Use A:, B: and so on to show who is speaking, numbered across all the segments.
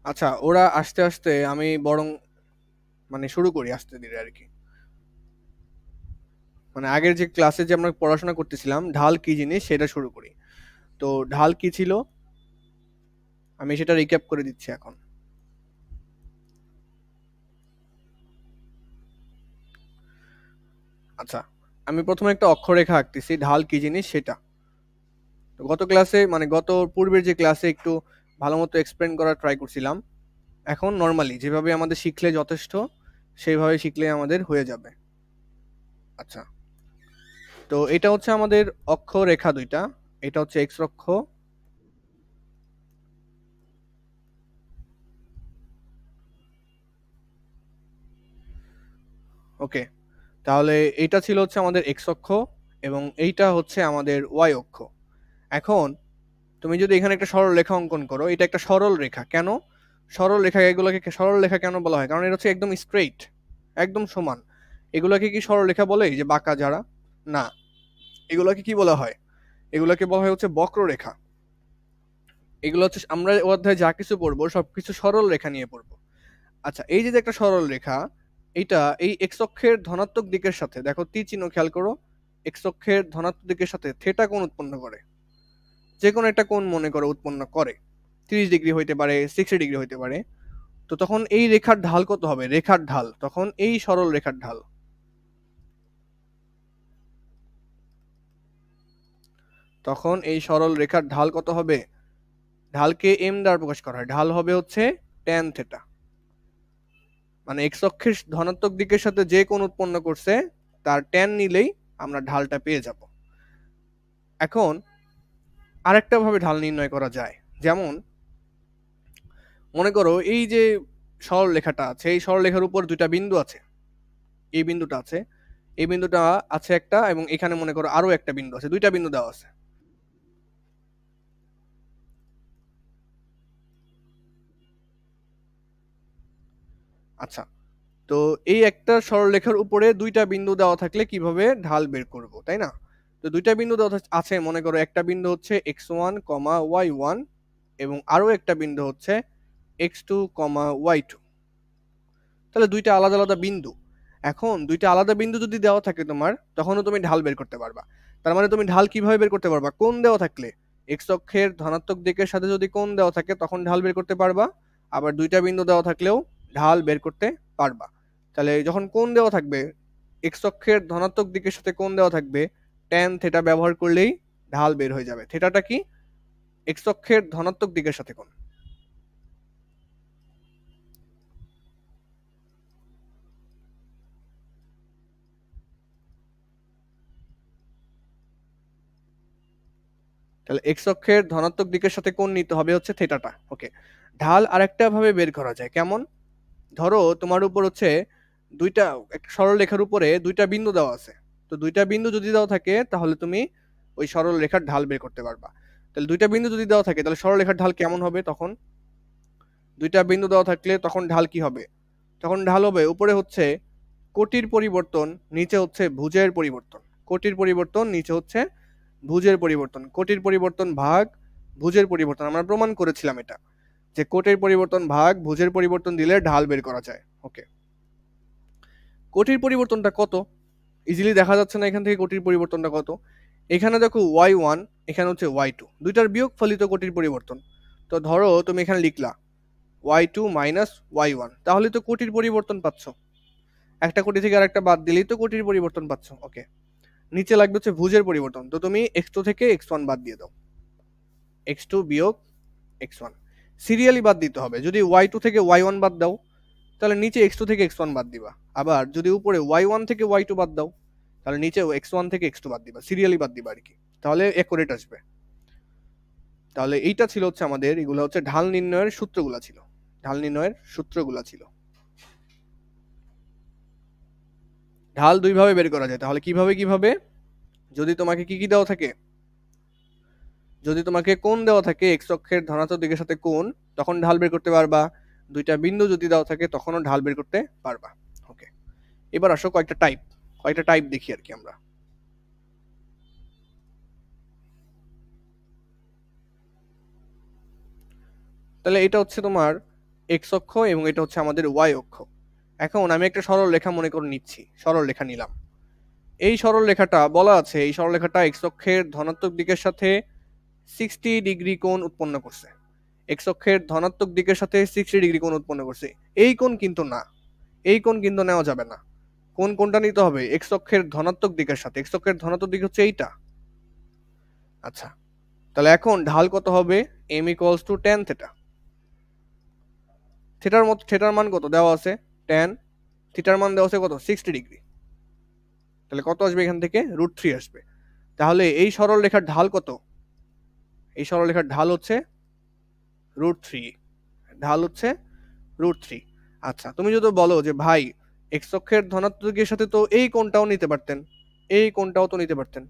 A: আচ্ছা, ওরা আস্তে আস্তে আমি বরং মানে শুরু করি আস্তে ধীরে আর কি। মানে আগের যে ক্লাসে যে আমরা পড়াশোনা করতেছিলাম ঢাল কি জিনিস সেটা শুরু করি। তো ঢাল কি ছিল আমি সেটা রিক্যাপ করে দিচ্ছি এখন। আচ্ছা, আমি প্রথমে একটা অক্ষরেখা আঁকতেছি ঢাল কি জিনিস সেটা। তো গত ক্লাসে মানে গত পূর্বের যে ক্লাসে একটু ভালো মতো এক্সপ্লেন করার ট্রাই করছিলাম। এখন নর্মালি যেভাবে আমাদের শিখলে যথেষ্ট সেইভাবে শিখলে আমাদের হয়ে যাবে। আচ্ছা, তো এটা হচ্ছে আমাদের অক্ষরেখা দুইটা। এটা হচ্ছে এক্স অক্ষ। ওকে, তাহলে এইটা ছিল হচ্ছে আমাদের এক্স অক্ষ এবং এইটা হচ্ছে আমাদের ওয়াই অক্ষ। এখন তুমি যদি এখানে একটা সরল রেখা অঙ্কন করো, এটা একটা সরল রেখা। কেন সরল রেখা? এগুলোকে সরল রেখা কেন বলা হয়? কারণ এটা হচ্ছে একদম স্ট্রেইট, একদম সমান। এগুলোকে কি সরল রেখা বলে, এই যে বাঁকা যারা? না, এগুলোকে কি বলা হয়? এগুলোকে বলা হয় হচ্ছে বক্ররেখা। এগুলো হচ্ছে আমরা অধ্যায়ে যা কিছু পড়বো সবকিছু সরল রেখা নিয়ে পড়বো। আচ্ছা, এই যে একটা সরল রেখা, এইটা এই এক্স অক্ষের ধনাত্মক দিকের সাথে দেখো তীর চিহ্ন খেয়াল করো, এক্স অক্ষের ধনাত্মক দিকের সাথে থেটা কোণ উৎপন্ন করে। যে কোনো একটা কোণ মনে করো উৎপন্ন করে, 30 ডিগ্রি হইতে পারে, 60 ডিগ্রি হইতে পারে। তো তখন এই রেখার ঢাল কত হবে? রেখার ঢাল তখন এই সরল রেখার ঢাল, তখন এই সরল রেখার ঢাল কত হবে? ঢালকে এম দ্বারা প্রকাশ করা হয়, ঢাল হবে হচ্ছে ট্যান থেটা। মানে এক্স অক্ষের ধনাত্মক দিকের সাথে যে কোণ উৎপন্ন করছে তার ট্যান নিলেই আমরা ঢালটা পেয়ে যাব। এখন আরেকটা ভাবে ঢাল নির্ণয় করা যায়। যেমন মনে করো এই যে সরল রেখাটা আছে, এই সরল রেখার উপর দুইটা বিন্দু আছে। এই বিন্দুটা আছে, এই বিন্দুটা আছে একটা, এবং এখানে মনে করো আরো একটা বিন্দু আছে, দুইটা বিন্দু দেওয়া আছে। আচ্ছা, তো এই একটা সরলরেখার উপরে দুইটা বিন্দু দেওয়া থাকলে কিভাবে ঢাল বের করব, তাই না? তো দুইটা বিন্দু দেওয়া আছে, মনে করো একটা বিন্দু হচ্ছে x1, y1 এবং আরো একটা বিন্দু হচ্ছে x2, y2। তাহলে দুইটা আলাদা আলাদা বিন্দু। এখন দুইটা আলাদা বিন্দু যদি দেওয়া থাকে তোমার, তখনও তুমি ঢাল বের করতে পারবা। তার মানে তুমি ঢাল কিভাবে বের করতে পারবা? কোণ দেওয়া থাকলে, এক্স অক্ষের ধনাত্মক দিকের সাথে যদি কোণ দেওয়া থাকে তখন ঢাল বের করতে পারবা। আবার দুইটা বিন্দু দেওয়া থাকলেও ঢাল বের করতে পারবা। তাহলে যখন কোণ দেওয়া থাকবে, এক্স অক্ষের ধনাত্মক দিকের সাথে কোণ দেওয়া থাকবে, ট্যান থেটা ব্যবহার করলেই ঢাল বের হয়ে যাবে। থেটাটা কি? এক্স অক্ষের ধনাত্মক দিকের সাথে কোণ। তাহলে এক্স অক্ষের ধনাত্মক দিকের সাথে কোণ নিতে হবে হচ্ছে থেটাটা। ওকে, ঢাল আরেকটা ভাবে বের করা যায়। কেমন? ধরো তোমার উপর হচ্ছে দুইটা, একটা সরল রেখার উপরে দুইটা বিন্দু দেওয়া আছে। তো দুইটা বিন্দু যদি দেওয়া থাকে তাহলে তুমি ওই সরল রেখার ঢাল বের করতে পারবা। তাহলে দুইটা বিন্দু যদি দেওয়া থাকে তাহলে সরল রেখার ঢাল কেমন হবে তখন? দুইটা বিন্দু দেওয়া থাকলে তখন ঢাল কি হবে? তখন ঢাল হবে উপরে হচ্ছে কোটির পরিবর্তন, নিচে হচ্ছে ভুজের পরিবর্তন। কোটির পরিবর্তন, নিচে হচ্ছে ভুজের পরিবর্তন। কোটির পরিবর্তন ভাগ ভুজের পরিবর্তন, আমরা প্রমাণ করেছিলাম এটা, যে কোটের পরিবর্তন ভাগ ভুজের পরিবর্তন দিলে ঢাল বের করা যায়। ওকে, কোটির পরিবর্তনটা কত? ইজিলি দেখা যাচ্ছে না এখান থেকে কোটির পরিবর্তনটা কত? এখানে দেখো y1, এখানে হচ্ছে y2, দুইটার বিয়োগ ফলিত কোটির পরিবর্তন। তো ধরো তুমি এখানে লিখলা y2 মাইনাস y1, তাহলে তো কোটির পরিবর্তন পাচ্ছ। একটা কোটি থেকে আরেকটা বাদ দিলেই তো কোটির পরিবর্তন পাচ্ছ। ওকে, নিচে লাগবে হচ্ছে ভুজের পরিবর্তন। তো তুমি x2 থেকে x1 বাদ দিয়ে দাও, x2 বিয়োগ x1 সিরিয়ালি বাদ দিতে হবে। যদি y2 থেকে y1 বাদ দাও তাহলে নিচে x2 থেকে x1 বাদ দিবা। আবার যদি উপরে y1 থেকে y2 বাদ দাও তাহলে নিচে x1 থেকে x2 বাদ দিবা, সিরিয়ালি বাদ দিবা আর কি। তাহলে একুরেট আসবে। তাহলে এইটা ছিল হচ্ছে আমাদের, এগুলো হচ্ছে ঢাল নির্ণয়ের সূত্রগুলা ছিল। ঢাল নির্ণয়ের সূত্রগুলা ছিল। ঢাল দুই ভাবে বের করা যায়। তাহলে কিভাবে কিভাবে? যদি তোমাকে কি কি দেওয়া থাকে, যদি তোমাকে কোণ দেওয়া থাকে এক্স অক্ষের ধনাত্মক দিকের সাথে কোণ, তখন ঢাল বের করতে পারবা। দুইটা বিন্দু যদি দেওয়া থাকে তখনও ঢাল বের করতে পারবা। ওকে, এবার আসো কয়েকটা টাইপ দেখি আর কি আমরা। তাহলে এটা হচ্ছে তোমার এক্স অক্ষ এবং এটা হচ্ছে আমাদের ওয়াই অক্ষ। এখন আমি একটা সরল রেখা মনে করে নিচ্ছি, সরল রেখা নিলাম। এই সরল রেখাটা বলা আছে এই সরল রেখাটা এক্স অক্ষের ধনাত্মক দিকের সাথে 60 ডিগ্রি কোণ উৎপন্ন করছে। এক্স অক্ষের ধনাত্মক দিকের সাথে 60 ডিগ্রি কোণ উৎপন্ন করছে। এই কোণ কিন্তু না, এই কোণ কিন্তু নেওয়া যাবে না। কোনটা নিতে হবে? এক্স অক্ষের ধনাত্মক দিকের সাথে। এক্স অক্ষের ধনাত্মক দিক হচ্ছে এইটা। আচ্ছা, তাহলে এখন ঢাল কত হবে? m equals to tan theta. থিটার মান কত দেওয়া আছে? tan। থিটার মান দেওয়া আছে কত? 60 ডিগ্রি। তাহলে কত আসবে এখান থেকে? √3 আসবে। তাহলে এই সরল রেখার ঢাল কত? এই সরল রেখার ঢাল হচ্ছে √3। ঢাল হচ্ছে √3। আচ্ছা, তুমি যদি বলো যে ভাই এক্স অক্ষের ধনাত্মক দিকের সাথে তো এই কোণটাও নিতে পারতেন, এই কোণটাও তো নিতে পারতেন,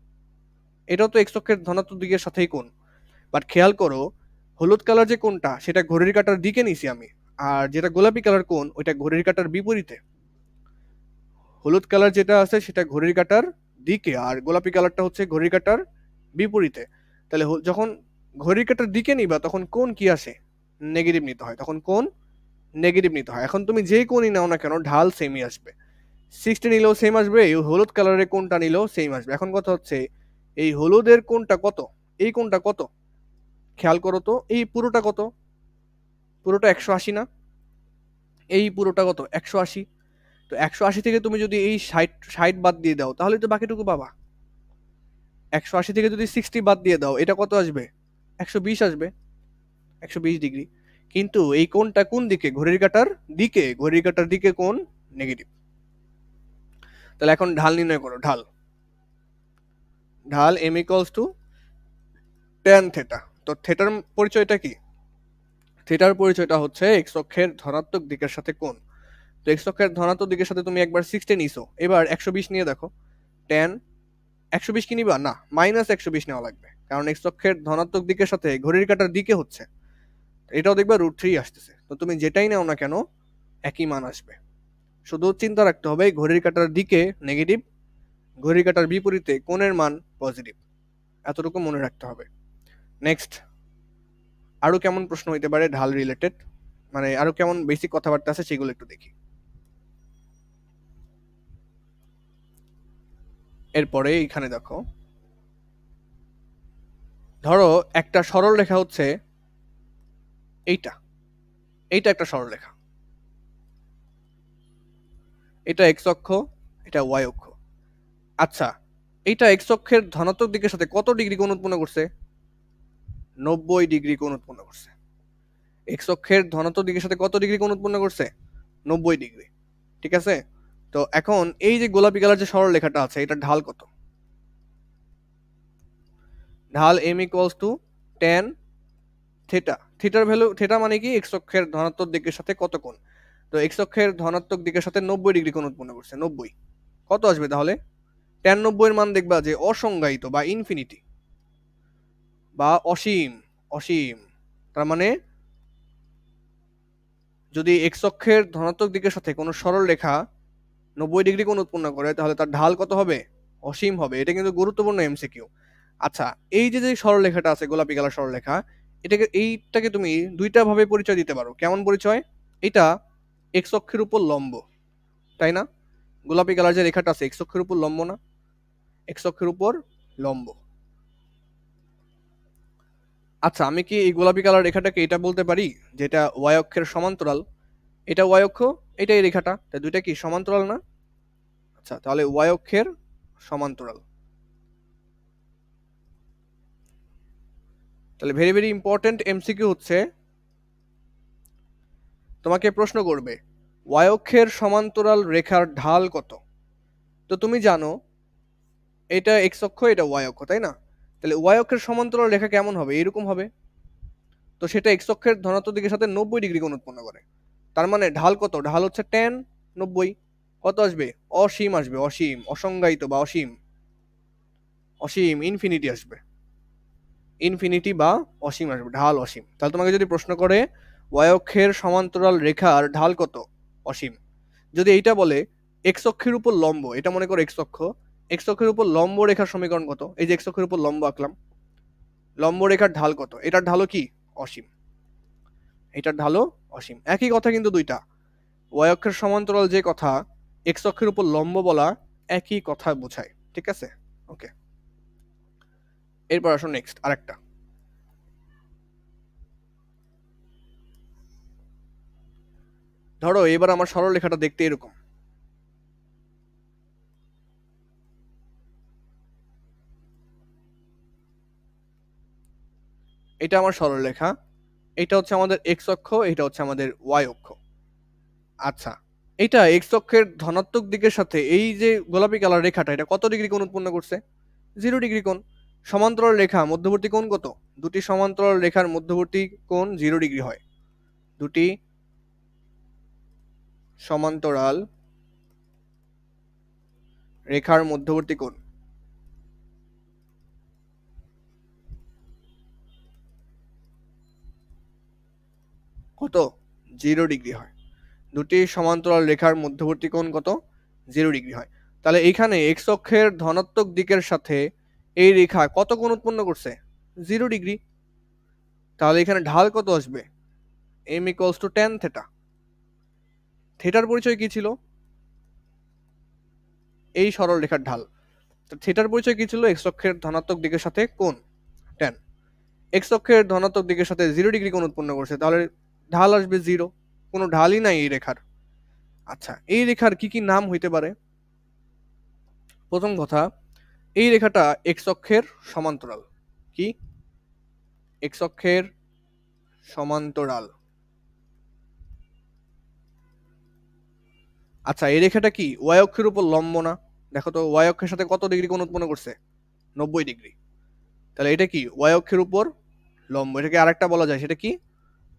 A: এটাও তো এক্স অক্ষের ধনাত্মক দিকের সাথেই কোণ। বাট খেয়াল করো, হলুদ কালার যে কোণটা সেটা ঘড়ির কাঁটার দিকে নিছি আমি, আর যেটা গোলাপি কালার কোণ ওইটা ঘড়ির কাঁটার বিপরীতে। হলুদ কালার যেটা আছে সেটা ঘড়ির কাঁটার দিকে, আর গোলাপি কালারটা হচ্ছে ঘড়ির কাঁটার বিপরীতে। তাহলে যখন ঘড়ির কাঁটার দিকে নিবা তখন কোণ কি আসে? নেগেটিভ নিতে হয়, তখন কোণ নেগেটিভ নিতে হয়। এখন তুমি যেই কোণই নাও না কেন ঢাল সেমই আসবে। 60 নিলেও সেম আসবে, এই হলুদ কালারের কোণটা নিলেও সেম আসবে। এখন কথা হচ্ছে এই হলুদের কোণটা কত, এই কোণটা কত? খেয়াল করো তো, এই পুরোটা কত? পুরোটা 180 না? এই পুরোটা কত? 180। তো 180 থেকে তুমি যদি এই 60 বাদ দিয়ে দাও তাহলে তো বাকিটুকু পাবা। 180 থেকে যদি 60 বাদ দিয়ে দাও এটা কত আসবে? 120 আসবে। 120 ডিগ্রি। কিন্তু এই কোণটা কোন দিকে? ঘড়ির কাঁটার দিকে। ঘড়ির কাঁটার দিকে কোণ নেগেটিভ। তাহলে এখন ঢাল নির্ণয় করো। ঢাল ঢাল m equals to tan theta. তো থিটার পরিচয়টা কি? থিটার পরিচয়টা হচ্ছে এক্স অক্ষের ধনাত্মক দিকের সাথে কোণ। তো এক্স অক্ষের ধনাত্মক দিকের সাথে তুমি একবার 60 নিছো, এবার 120 নিয়ে দেখো। tan 120 কি নিবা? না, -120 নেওয়া লাগবে, কারণ এক্স অক্ষের ধনাত্মক দিকের সাথে ঘড়ির কাঁটার দিকে হচ্ছে। এটাও দেখবা √3 আসতেছে। তো তুমি যেটাই নাও না কেন একই মান আসবে। শুধু চিন্তা রাখতে হবে ঘড়ির কাঁটার দিকে নেগেটিভ, ঘড়ির কাঁটার বিপরীতে কোণের মান পজিটিভ। এতটুকু মনে রাখতে হবে। নেক্সট, আরো কেমন প্রশ্ন হইতে পারে ঢাল রিলেটেড, মানে আরো কেমন বেসিক কথাবার্তা আছে সেগুলো একটু দেখি। এরপরে এখানে দেখো, ধরো একটা সরল রেখা হচ্ছে এইটা, এইটা একটা সরল রেখা, এটা এক্স অক্ষ, এটা ওয়াই অক্ষ। আচ্ছা, এইটা এক্স অক্ষের ধনাত্মক দিকের সাথে কত ডিগ্রি কোণ উৎপন্ন করছে? 90 ডিগ্রি কোণ উৎপন্ন করছে। এক্স অক্ষের ধনাত্মক দিকের সাথে কত ডিগ্রি কোণ উৎপন্ন করছে? 90 ডিগ্রি। ঠিক আছে। তো এখন এই যে গোলাপি কালার যে সরল রেখাটা আছে এটা ঢাল কত? ঢাল m equals to tan theta. থিটার ভ্যালু, থিটা মানে কি? এক্স অক্ষের ধনাত্মক দিকের সাথে কত কোণ। তো এক্স অক্ষের ধনাত্মক দিকের সাথে 90 ডিগ্রি কোণ উৎপন্ন করছে। 90 কত আসবে তাহলে? tan 90 এর মান দেখবা যে অসংজ্ঞায়িত বা ইনফিনিটি বা অসীম। অসীম তার মানে যদি এক্স অক্ষের ধনাত্মক দিকের সাথে কোনো সরল রেখা 90 ডিগ্রি কোণ উৎপন্ন করে তাহলে তার ঢাল কত হবে? অসীম হবে। এটা কিন্তু গুরুত্বপূর্ণ এমসিকিউ। আচ্ছা, এই যে যে সরলরেখাটা আছে গোলাপি কালার সরলরেখা, এইটাকে তুমি দুইটা ভাবে পরিচয় দিতে পারো। কেমন পরিচয়? এটা এক্স অক্ষের উপর লম্ব, তাই না? গোলাপি কালার যে রেখাটা আছে এক্স অক্ষের উপর লম্ব না? এক্স অক্ষের উপর লম্ব। আচ্ছা, আমি কি এই গোলাপি কালার রেখাটাকে এটা বলতে পারি যেটা ওয়াই অক্ষের সমান্তরাল? এটা ওয়াই অক্ষ, এটা এই রেখাটা, তাই দুইটা কি সমান্তরাল না? আচ্ছা, তাহলে ওয়াই অক্ষের সমান্তরাল। তাহলে ভেরি ভেরি ইম্পর্টেন্ট এমসিকিউ হচ্ছে, তোমাকে প্রশ্ন করবে ওয়াই অক্ষের সমান্তরাল রেখার ঢাল কত? তো তুমি জানো এটা এক্স অক্ষ, এটা ওয়াই অক্ষ, তাই না? তাহলে ওয়াই অক্ষের সমান্তরাল রেখা কেমন হবে? এরকম হবে। তো সেটা এক্স অক্ষের ধনাত্মক দিকের সাথে 90 ডিগ্রি কোণ উৎপন্ন করে। তার মানে ঢাল কত? ঢাল হচ্ছে tan 90। কত আসবে? অসীম আসবে। অসীম, অসংজ্ঞায়িত বা অসীম। অসীম, ইনফিনিটি আসবে। ইনফিনিটি বা অসীম আসবে, ঢাল অসীম। তাহলে তোমাকে যদি প্রশ্ন করে ওয়াই অক্ষের সমান্তরাল রেখার ঢাল কত? অসীম। যদি এইটা বলে এক্স অক্ষের উপর লম্ব, এটা মনে করো এক্স অক্ষ, এক্স অক্ষের উপর লম্ব রেখার সমীকরণ কত? এই যে এক্স অক্ষের উপর লম্ব আঁকলাম, লম্ব রেখার ঢাল কত? এটার ঢালও কি? অসীম। এটার ঢালও অসীম। একই কথা কিন্তু দুইটা, ওয়াই অক্ষের সমান্তরাল যে কথা, এক্স অক্ষের উপর লম্ব বলা একই কথা বোঝায়, ঠিক আছে? ওকে, এরপর আসো নেক্সট আরেকটা। ধরো এবার আমার সরল রেখাটা দেখতে এরকম, এটা আমার সরল রেখা, এটা হচ্ছে আমাদের এক্স অক্ষ, এটা হচ্ছে আমাদের ওয়াই অক্ষ। আচ্ছা, এটা এক্স অক্ষের ধনাত্মক দিকের সাথে এই যে গোলাপি কালার রেখাটা, এটা কত ডিগ্রি কোণ উৎপন্ন করছে? 0 ডিগ্রি কোণ। সমান্তরাল রেখা মধ্যবর্তী কোণ কত? দুটি সমান্তরাল রেখার মধ্যবর্তী কোণ 0 ডিগ্রি হয়। দুটি সমান্তরাল রেখার মধ্যবর্তী কোণ কত? 0 ডিগ্রি হয়। দুটি সমান্তরাল রেখার মধ্যবর্তী কোণ কত? 0 ডিগ্রি হয়। তাহলে এইখানে এক্স অক্ষের ধনাত্মক দিকের সাথে এই রেখা কত কোণ উৎপন্ন করছে? 0 ডিগ্রি। তাহলে এখানে ঢাল কত আসবে? m equals to tan theta. থেটার পরিচয় কি ছিল? এই সরল রেখার ঢাল। তো থেটার পরিচয় কি ছিল? এক্স অক্ষের ধনাত্মক দিকের সাথে কোণ tan। এক্স অক্ষের ধনাত্মক দিকের সাথে 0 ডিগ্রি কোণ উৎপন্ন করছে, তাহলে ঢাল আসবে 0। কোনো ঢালই নাই এই রেখার। আচ্ছা, এই রেখার কি কি নাম হইতে পারে? প্রথম কথা, এই রেখাটা এক্স অক্ষের সমান্তরাল। কি? এক্স অক্ষের সমান্তরাল। আচ্ছা, এই রেখাটা কি ওয়াই অক্ষের উপর লম্ব না? দেখো তো ওয়াই অক্ষের সাথে কত ডিগ্রি কোণ উৎপন্ন করছে? 90 ডিগ্রি। তাহলে এটা কি ওয়াই অক্ষের উপর লম্ব। এটাকে আরেকটা বলা যায়, সেটা কি?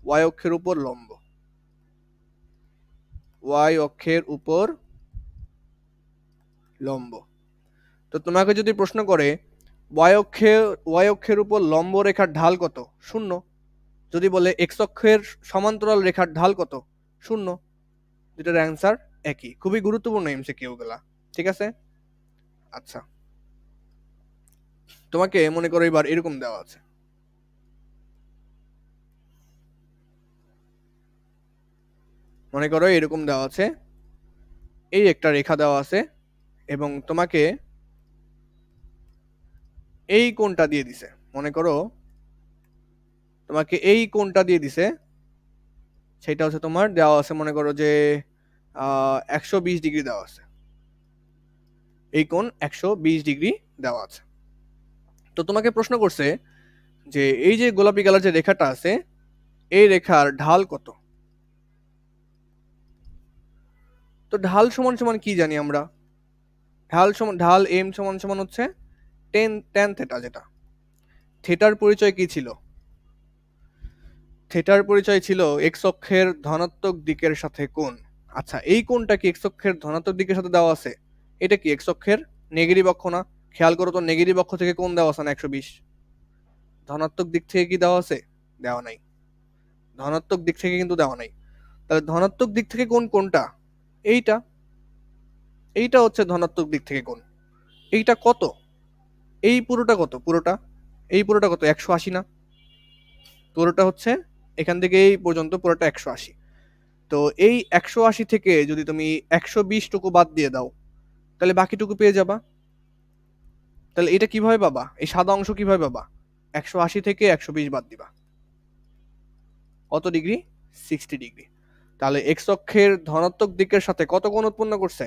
A: ওয়াই অক্ষের উপর লম্ব। ওয়াই অক্ষের উপর লম্ব। তো তোমাকে যদি প্রশ্ন করে ওয়াই অক্ষের উপর লম্ব রেখার ঢাল কত? 0। যদি বলে এক্স অক্ষের সমান্তরাল রেখার ঢাল কত? 0। দুটার অ্যান্সার একই। খুবই গুরুত্বপূর্ণ এমসিকিউ গুলা, ঠিক আছে? আচ্ছা, তোমাকে মনে করো এবার এরকম দেওয়া আছে, মনে করো এরকম দেওয়া আছে, এই একটা রেখা দেওয়া আছে এবং তোমাকে এই কোণটা দিয়ে দিছে। মনে করো তোমাকে এই কোণটা দিয়ে দিছে, সেটা হচ্ছে তোমার দেওয়া আছে, মনে করো যে 120 ডিগ্রি দেওয়া আছে। এই কোণ 120 ডিগ্রি দেওয়া আছে। তো তোমাকে প্রশ্ন করছে যে এই যে গোলাপি কালার যে রেখাটা আছে, এই রেখার ঢাল কত? তো ঢাল সমান সমান কি জানি আমরা? ঢাল এম সমান সমান হচ্ছে tan থেটা। যেটা থেটার পরিচয় কি ছিল? থেটার পরিচয় ছিল এক্স অক্ষের ধনাত্মক দিকের সাথে কোণ। আচ্ছা, এই কোণটা কি এক্স অক্ষের ধনাত্মক দিকের সাথে দেওয়া আছে? এটা কি এক্স অক্ষের নেগেটিভ অক্ষ না? খেয়াল করো তো, নেগেটিভ অক্ষ থেকে কোণ দেওয়া আছে না 120। ধনাত্মক দিক থেকে কি দেওয়া আছে? দেওয়া নাই। ধনাত্মক দিক থেকে কিন্তু দেওয়া নাই। তাহলে ধনাত্মক দিক থেকে কোণ কোনটা? এইটা। এইটা হচ্ছে ধনাত্মক দিক থেকে কোণ। এইটা কত? এই পুরোটা কত? এই পুরোটা কত? 180 না? পুরোটা হচ্ছে এখান থেকে এই পর্যন্ত পুরোটা 180। তো এই 180 থেকে যদি তুমি 120 টুকু বাদ দিয়ে দাও, তাহলে বাকিটুকু পেয়ে যাবা। তাহলে এটা কিভাবে পাবা? এই সাদা অংশ কিভাবে পাবা? 180 থেকে 120 বাদ দিবা। কত ডিগ্রি? 60 ডিগ্রি। তাহলে এক্স অক্ষের ধনাত্মক দিকের সাথে কত কোণ উৎপন্ন করছে?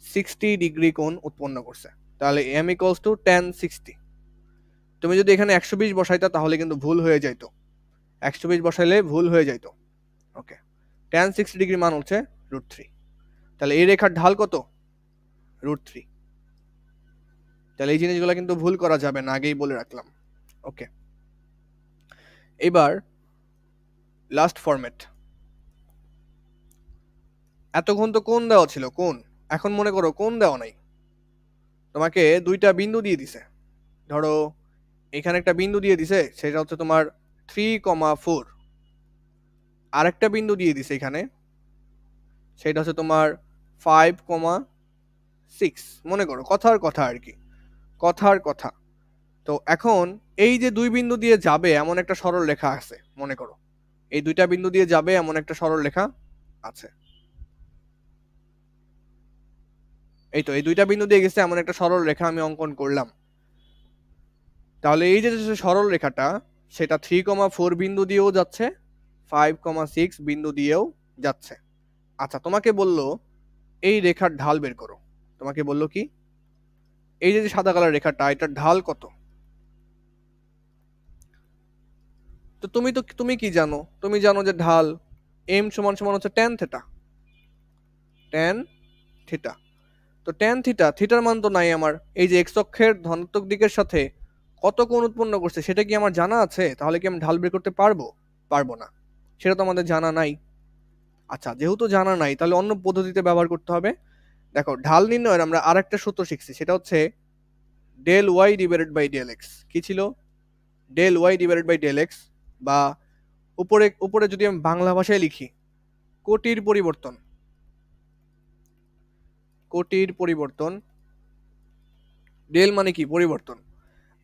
A: 60 ডিগ্রি কোণ উৎপন্ন করছে। তাহলে m ইকুয়ালস টু tan 60। তুমি যদি এখানে 120 বসাইতা তাহলে কিন্তু ভুল হয়ে যাইতো। 120 বসাইলে ভুল হয়ে যাইতো। ওকে, tan 60 ডিগ্রি মান হচ্ছে √3। তাহলে এই রেখার ঢাল কত? √3। তাহলে এই জিনিসগুলো কিন্তু ভুল করা যাবে না, আগেই বলে রাখলাম। ওকে, এবার লাস্ট ফরম্যাট। এতক্ষণ তো কোণ দেওয়া ছিল, কোণ। এখন মনে করো কোণ দেওয়া নাই, তোমাকে দুইটা বিন্দু দিয়ে দিছে। ধরো এখানে একটা বিন্দু দিয়ে দিছে, সেটা হচ্ছে তোমার 3,4। আরেকটা বিন্দু দিয়ে দিছে এখানে, সেটা হচ্ছে তোমার 5,6। মনে করো কথার কথা আর কি, কথার কথা। তো এখন এই যে দুই বিন্দু দিয়ে যাবে এমন একটা সরল রেখা আছে মনে করো, এই দুইটা বিন্দু দিয়ে যাবে এমন একটা সরল রেখা আছে। এই তো এই দুইটা বিন্দু দিয়ে গেছে এমন একটা সরল রেখা আমি অঙ্কন করলাম। তাহলে এই যে সরল রেখাটা সেটা 3,4 বিন্দু দিয়েও যাচ্ছে, 5,6 বিন্দু দিয়েও যাচ্ছে। আচ্ছা, তোমাকে বললো এই রেখার ঢাল বের করো। তোমাকে বললো কি, এই যে সাদা কালার রেখাটা এটার ঢাল কত? তো তুমি কি জানো? তুমি জানো যে ঢাল m সমান সমান হচ্ছে tan থিটা। tan থিটা, তো tan থিটা, থিটার মান তো নাই আমার। এই যে এক্স অক্ষের ধনাত্মক দিকের সাথে কত কোণ উৎপন্ন করছে সেটা কি আমার জানা আছে? তাহলে কি আমি ঢাল বের করতে পারবো? পারবো না, সেটা তো আমাদের জানা নাই। আচ্ছা, যেহেতু জানা নাই তাহলে অন্য পদ্ধতিতে ব্যবহার করতে হবে। দেখো, ঢাল নির্ণয়ের আমরা আরেকটা সূত্র শিখছি, সেটা হচ্ছে del Y divided by del X. কি ছিল? Del Y divided by del X, বা উপরে উপরে যদি আমি বাংলা ভাষায় লিখি, কোটির পরিবর্তন। কোটির পরিবর্তন, ডেল মানে কি? পরিবর্তন,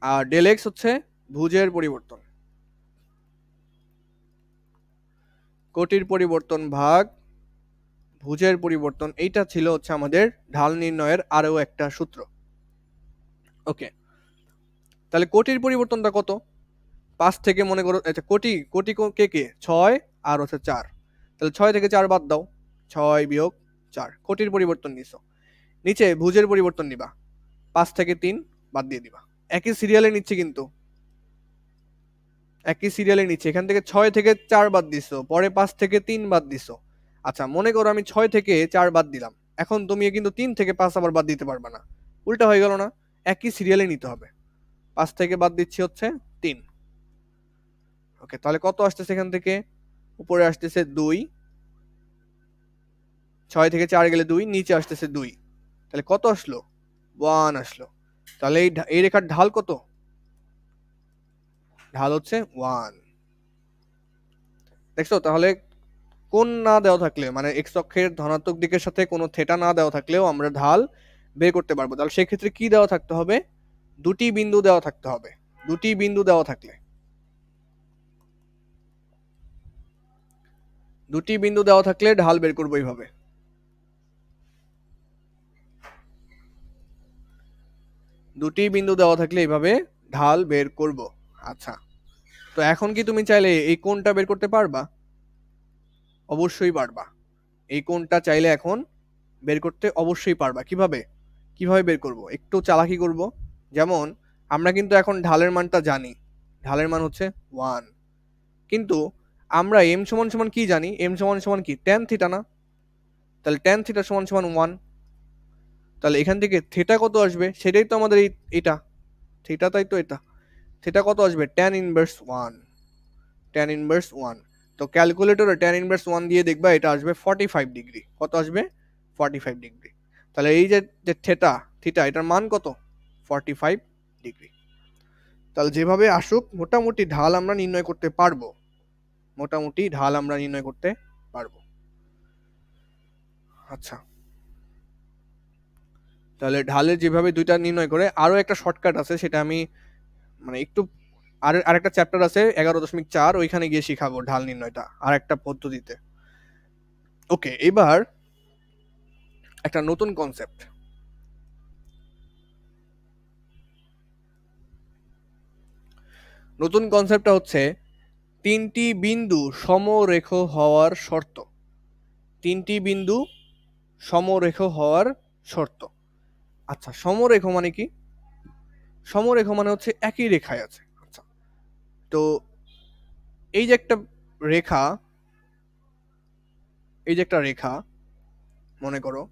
A: আর ডেল এক্স হচ্ছে ভুজের পরিবর্তন। কোটির পরিবর্তন ভাগ ভুজের পরিবর্তন, এইটা ছিল হচ্ছে আমাদের ঢাল নির্ণয়ের আরো একটা সূত্র। ওকে, তাহলে কোটির পরিবর্তনটা কত? 5 থেকে মনে করো, আচ্ছা কোটি কোটি কে কে 6 আর হচ্ছে 4, তাহলে 6 থেকে 4 বাদ দাও, 6 বিয়োগ 4, কোটির পরিবর্তন নিছো। নিচে ভুজের পরিবর্তন নিবা, 5 থেকে 3 বাদ দিয়ে দিবা। একই সিরিয়ালে নিচ্ছে কিন্তু, একই সিরিয়ালে নিচ্ছে। এখান থেকে 6 থেকে 4 বাদ দিছো, পরে 5 থেকে 3 বাদ দিছো। আচ্ছা, মনে করো আমি 6 থেকে 4 বাদ দিলাম, এখন তুমি কিন্তু 3 থেকে 5 আবার বাদ দিতে পারবে না, উল্টা হয়ে গেল না? একই সিরিয়ালে নিতে হবে। 5 থেকে বাদ দিচ্ছি হচ্ছে 3। ওকে, তাহলে কত আসতেছে এখান থেকে? উপরে আসতেছে 2, 6 থেকে 4 গেলে 2, নিচে আসতেছে 2, তাহলে কত আসলো? 1 আসলো। তাহলে এই রেখার ঢাল কত? ঢাল হচ্ছে 1। দেখছো? তাহলে কোণ না দেওয়া থাকলে, মানে এক্স অক্ষের ধনাত্মক দিকের সাথে কোনো থেটা না দেওয়া থাকলেও আমরা ঢাল বের করতে পারবো। তাহলে সেক্ষেত্রে কি দেওয়া থাকতে হবে? দুটি বিন্দু দেওয়া থাকতে হবে। দুটি বিন্দু দেওয়া থাকলে, দুটি বিন্দু দেওয়া থাকলে ঢাল বের করবো এইভাবে। দুটি বিন্দু দেওয়া থাকলে এইভাবে ঢাল বের করব। আচ্ছা, তো এখন কি তুমি চাইলে এই কোণটা বের করতে পারবা? অবশ্যই পারবা। এই কোণটা চাইলে এখন বের করতে অবশ্যই পারবা। কিভাবে? কিভাবে বের করব? একটু চালাকি করব। যেমন আমরা কিন্তু এখন ঢালের মানটা জানি, ঢালের মান হচ্ছে 1, কিন্তু আমরা m সমান সমান কি জানি? m সমান সমান কি? tan থিটা না? তাহলে tan থিটা সমান সমান 1। তাহলে এখান থেকে থিটা কত আসবে? সেটাই তো আমাদের এটা থিটা, তাই তো এটা থিটা কত আসবে? tan inverse 1, tan inverse 1। তো ক্যালকুলেটরে tan ইনভার্স 1 দিয়ে দেখবা এটা আসবে 45 ডিগ্রি। কত আসবে? 45 ডিগ্রি। তাহলে এই যে যে থিটা, থিটা এটার মান কত? 45 ডিগ্রি। তাহলে যেভাবে আসুক মোটামুটি ঢাল আমরা নির্ণয় করতে পারবো, মোটামুটি ঢাল আমরা নির্ণয় করতে পারবো। আচ্ছা, তাহলে ঢালের যেভাবে দুইটা নির্ণয় করে, আরো একটা শর্টকাট আছে, সেটা আমি মানে একটু আরেকটা চ্যাপ্টার আছে 11.4, ওইখানে গিয়ে শিখাবো ঢাল নির্ণয়টা আর একটা পদ্ধতিতে। ওকে, এবার একটা নতুন কনসেপ্ট। নতুন কনসেপ্টটা হচ্ছে তিনটি বিন্দু সমরেখ হওয়ার শর্ত। তিনটি বিন্দু সমরেখ হওয়ার শর্ত। আচ্ছা, সমরেখ মানে কি? সমরেখ মানে হচ্ছে একই রেখায় আছে। আচ্ছা, তো এই যে একটা রেখা, এই যে একটা রেখা মনে করো,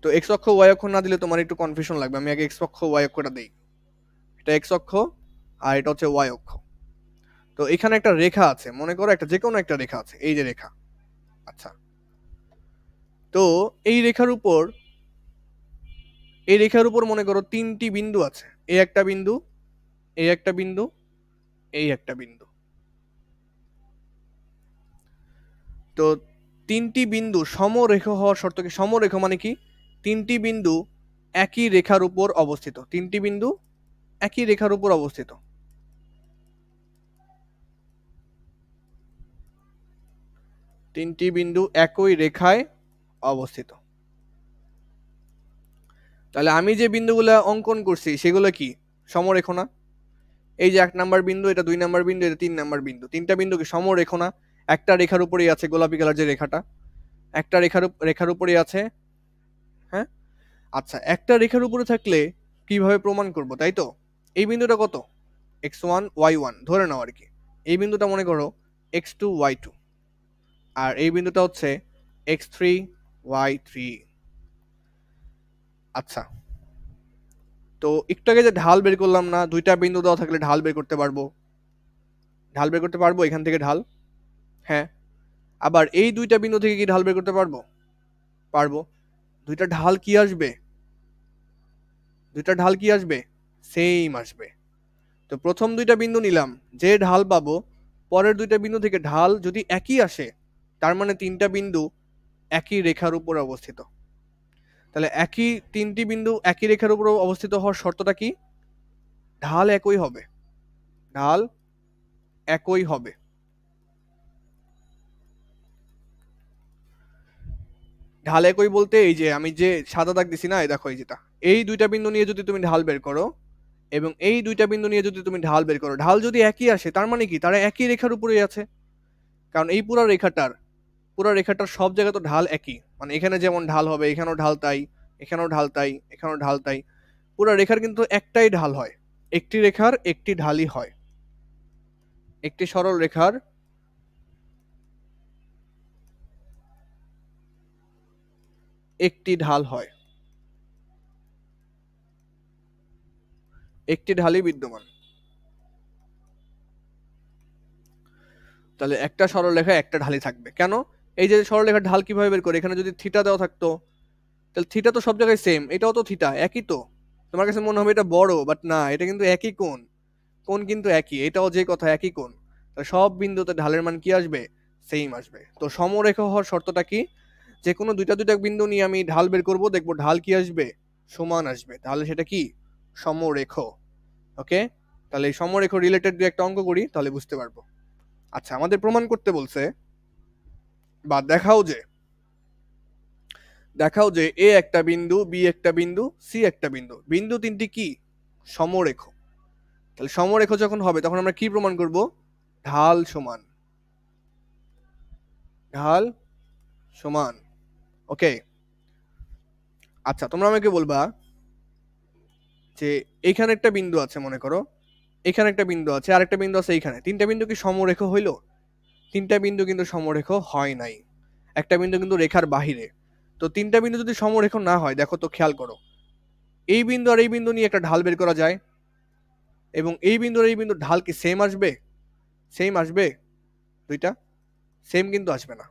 A: তো এক্স অক্ষ ওয়াই অক্ষ না দিলে তোমার একটু কনফিউশন লাগবে, আমি আগে এক্স অক্ষ ওয়াই অক্ষটা দিই। এটা এক্স অক্ষ আর এটা হচ্ছে ওয়াই অক্ষ। তো এখানে একটা রেখা আছে, মনে করো একটা যে কোনো একটা রেখা আছে, এই যে রেখা। আচ্ছা, তো এই রেখার উপর, এই রেখার উপর মনে করো তিনটি বিন্দু আছে, এই একটা বিন্দু, এই একটা বিন্দু, এই একটা বিন্দু। তো তিনটি বিন্দু সমরেখ হওয়ার শর্ত কি? সমরেখ মানে কি? তিনটি বিন্দু একই রেখার উপর অবস্থিত, তিনটি বিন্দু একই রেখার উপর অবস্থিত। তিনটি বিন্দু একই রেখায় অবস্থিত। তাহলে আমি যে বিন্দুগুলো অঙ্কন করছি সেগুলো কি সমরেখ না? এই যে 1 নাম্বার বিন্দু, এটা 2 নাম্বার বিন্দু, এটা 3 নাম্বার বিন্দু, তিনটা বিন্দু কি সমরেখ না? একটা রেখার উপরেই আছে, গোলাপি কালার যে রেখাটা একটা রেখার উপরেই আছে। হ্যাঁ, আচ্ছা, একটা রেখার উপরে থাকলে কিভাবে প্রমাণ করব, তাই তো? এই বিন্দুটা কত? x1 y1 ধরে নাও আর কি। এই বিন্দুটা মনে করো x2 y2, আর এই বিন্দুটা হচ্ছে x3 y3। আচ্ছা, তো একটু আগে যে ঢাল বের করলাম না, দুইটা বিন্দু দেওয়া থাকলে ঢাল বের করতে পারবো। ঢাল বের করতে পারবো এখান থেকে ঢাল। হ্যাঁ, আবার এই দুইটা বিন্দু থেকে কি ঢাল বের করতে পারবো? পারবো। দুইটা ঢাল কি আসবে? দুইটা ঢাল কি আসবে? সেম আসবে। তো প্রথম দুইটা বিন্দু নিলাম, যে ঢাল পাবো পরের দুইটা বিন্দু থেকে ঢাল যদি একই আসে, তার মানে তিনটা বিন্দু একই রেখার উপর অবস্থিত। তাহলে তিনটি বিন্দু একই রেখার উপর অবস্থিত হওয়ার শর্তটা কি? ঢাল একই হবে। ঢাল একই হবে। ঢাল একই বলতে এই যে আমি যে সাদা দাগ দিছি না, এই দেখো, এই যেটা, এই দুইটা বিন্দু নিয়ে যদি তুমি ঢাল বের করো এবং এই দুইটা বিন্দু নিয়ে যদি তুমি ঢাল বের করো, ঢাল যদি একই আসে তার মানে কি তারা একই রেখার উপরেই আছে। কারণ এই পুরো রেখাটার সব জায়গায় তো ঢাল একই, মানে এখানে যেমন ঢাল হবে এখানেও ঢাল তাই, এখানেও ঢাল তাই, এখানেও ঢাল তাই। পুরো রেখার কিন্তু একটাই ঢাল হয়, একটি রেখার একটি ঢালই হয়। একটি সরল রেখার একটি ঢাল হয়, একটি ঢালই বিদ্যমান। তাহলে একটা সরল রেখায় একটা ঢালই থাকবে কেন? এই যে সরল রেখার ঢাল কিভাবে বের করে, এখানে যদি থিটা দেওয়া থাকতো তাহলে থিটা তো সব জায়গায় সেম, এটাও তো থিটা একই। তো তোমার কাছে মনে হবে এটা বড়, বাট না, এটা কিন্তু একই কোণ। কোণ কিন্তু একই, এটাও যে কথা একই কোণ। তাহলে সব বিন্দুতে ঢালের মান কি আসবে? সেম আসবে। তো সমরেখা হওয়ার শর্তটা কি? যে কোনো দুইটা দুইটা বিন্দু নিয়ে আমি ঢাল বের করব, দেখবো ঢাল কি আসবে? সমান আসবে। তাহলে সেটা কি? সমরেখ। ওকে, তাহলে এই সমরেখ রিলেটেড দু একটা অঙ্ক করি, তাহলে বুঝতে পারবো। আচ্ছা, আমাদের প্রমাণ করতে বলছে, বা দেখাও যে এ একটা বিন্দু, বি একটা বিন্দু, সি একটা বিন্দু, বিন্দু তিনটি কি সমরেখ। তাহলে সমরেখ যখন হবে তখন আমরা কি প্রমাণ করব? ঢাল সমান, ঢাল সমান। ওকে, আচ্ছা, তোমরা আমাকে বলবা যে এখানে একটা বিন্দু আছে, মনে করো এখানে একটা বিন্দু আছে, আর একটা বিন্দু আছে এইখানে, তিনটা বিন্দু কি সমরেখ হইলো? তিনটা বিন্দু কিন্তু সমরেখ হয় নাই, একটা বিন্দু কিন্তু রেখার বাহিরে। তো তিনটা বিন্দু যদি সমরেখ না হয়, দেখো তো, খেয়াল করো, এই বিন্দু আর এই বিন্দু নিয়ে একটা ঢাল বের করা যায়, এবং এই বিন্দু আর এই বিন্দুর ঢাল কি সেম আসবে? সেম আসবে? দুইটা সেম কিন্তু আসবে না,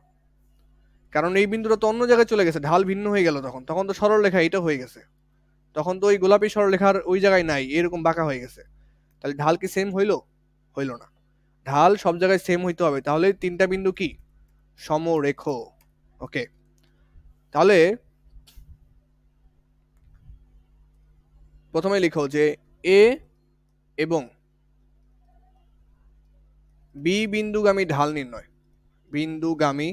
A: কারণ এই বিন্দুটা তো অন্য জায়গায় চলে গেছে, ঢাল ভিন্ন হয়ে গেল, তখন তখন তো সরল রেখা এটা হয়ে গেছে, তখন তো ওই গোলাপি সরলরেখার ওই জায়গায় নাই, এরকম বাঁকা হয়ে গেছে। তাহলে ঢাল কি সেম হইলো? হইলো না। ঢাল সব জায়গায় সেম হইতে হবে, তাহলে তিনটা বিন্দু কি সমরেখ। ওকে, তাহলে প্রথমে লিখো যে এ এবং বি বিন্দুগামী ঢাল নির্ণয়। বিন্দুগামী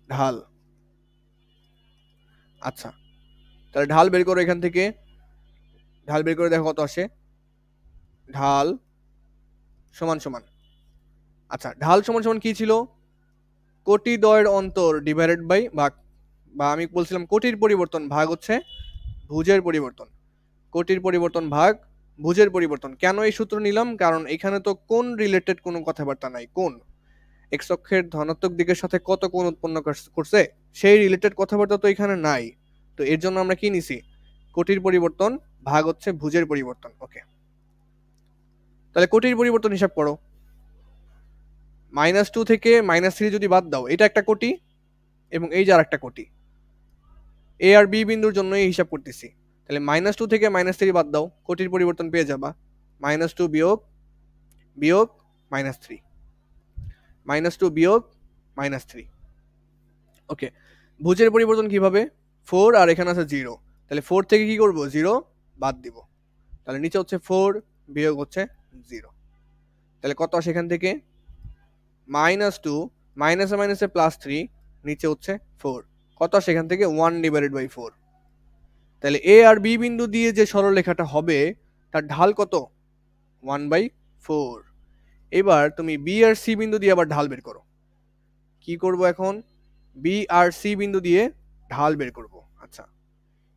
A: ঢাল। আচ্ছা, তাহলে ঢাল বের করো, এখান থেকে ঢাল বের করে দেখো কত আসে। ঢাল সমান সমান, আচ্ছা, ঢাল সমান সমান কি ছিল? কোটি দ্বয়ের অন্তর ডিভাইডেড বাই ভাগ, বা আমি বলছিলাম কোটির পরিবর্তন ভাগ হচ্ছে ভুজের পরিবর্তন। কোটির পরিবর্তন ভাগ ভুজের পরিবর্তন। কেন এই সূত্র নিলাম? কারণ এখানে তো কোণ রিলেটেড কোনো কথাবার্তা নাই। কোণ এক্স অক্ষের ধনাত্মক দিকের সাথে কত কোণ উৎপন্ন করছে সেই রিলেটেড কথাবার্তা তো এখানে নাই। তো এর জন্য আমরা কি নিছি? কোটির পরিবর্তন ভাগ হচ্ছে ভুজের পরিবর্তন। ওকে, তাহলে কোটির পরিবর্তন হিসাব করো। -2 থেকে -3 যদি বাদ দাও, এটা একটা কোটি এবং এই যে আর একটা কোটি, এ আর বি বিন্দুর জন্য এই হিসাব করতেছি। তাহলে -2 থেকে -3 বাদ দাও, কোটির পরিবর্তন পেয়ে যাবা। -2 বিয়োগ বিয়োগ -3, -2 বিয়োগ -3। ওকে, ভুজের পরিবর্তন কিভাবে? 4 আর এখানে আছে 0, তাহলে 4 থেকে কি করব? 0 বাদ দিব। তাহলে নিচে হচ্ছে 4 বিয়োগ হচ্ছে 0, তাহলে কত আসে এখান থেকে? -2 মাইনাসে মাইনাসে +3 নিচে হচ্ছে 4 কত আসে এখান থেকে 1/4 তাহলে এ আর বি বিন্দু দিয়ে যে সরলরেখাটা হবে তার ঢাল কত 1/4 এবার তুমি বি আর সি বিন্দু দিয়ে আবার ঢাল বের করো কি করব এখন বি আর সি বিন্দু দিয়ে ঢাল বের করব আচ্ছা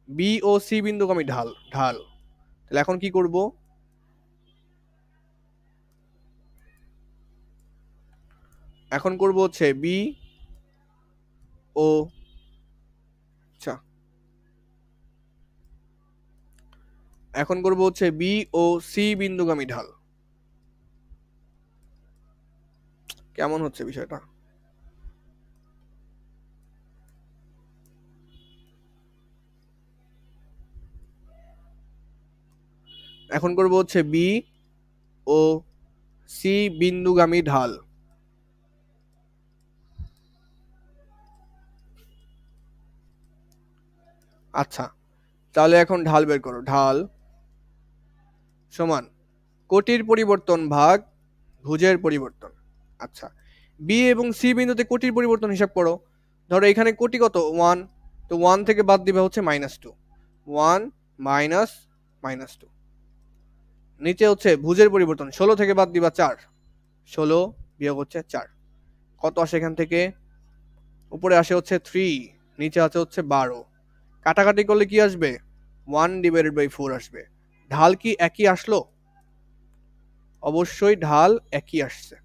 A: বি ও সি বিন্দু আমি ঢাল ঢাল তাহলে এখন কি করব এখন করব হচ্ছে বি ও আচ্ছা এখন করব হচ্ছে বি ও সি বিন্দুগামী ঢাল কেমন হচ্ছে বিষয়টা এখন করব হচ্ছে বি ও সি বিন্দুগামী ঢাল আচ্ছা তাহলে এখন ঢাল বের করো ঢাল সমান কোটির পরিবর্তন ভাগ ভুজের পরিবর্তন আচ্ছা বি এবং সি বিন্দুতে কোটির পরিবর্তন হিসাব করো ধরো এখানে কোটি কত 1 তো 1 থেকে বাদ দিবা হচ্ছে -2 1 -2 নিচে হচ্ছে ভুজের পরিবর্তন 16 থেকে বাদ দিবা 4 16 বিয়োগ হচ্ছে 4 কত আসে এখান থেকে উপরে আসে হচ্ছে 3 নিচে আছে হচ্ছে 12 কাটাকাটি করলে কি আসবে 1/4 আসবে ঢাল কি একই আসলো অবশ্যই ঢাল একই আসছে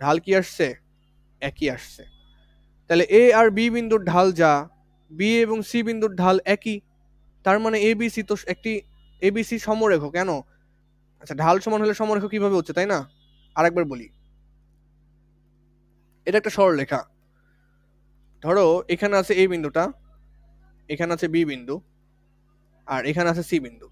A: ঢাল কি আসছে একই আসছে তাহলে এ আর বি বিন্দুর ঢাল যা বি এবং সি বিন্দুর ঢাল একই তার মানে এ বি সি তো একটি এ বি সি সমরেখ কেন আচ্ছা ঢাল সমান হলে সমরেখ কিভাবে হচ্ছে তাই না আরেকবার বলি এটা একটা সরলরেখা ধরো এখানে আছে এ বিন্দুটা এখানে আছে বি বিন্দু আর এখানে আছে সি বিন্দু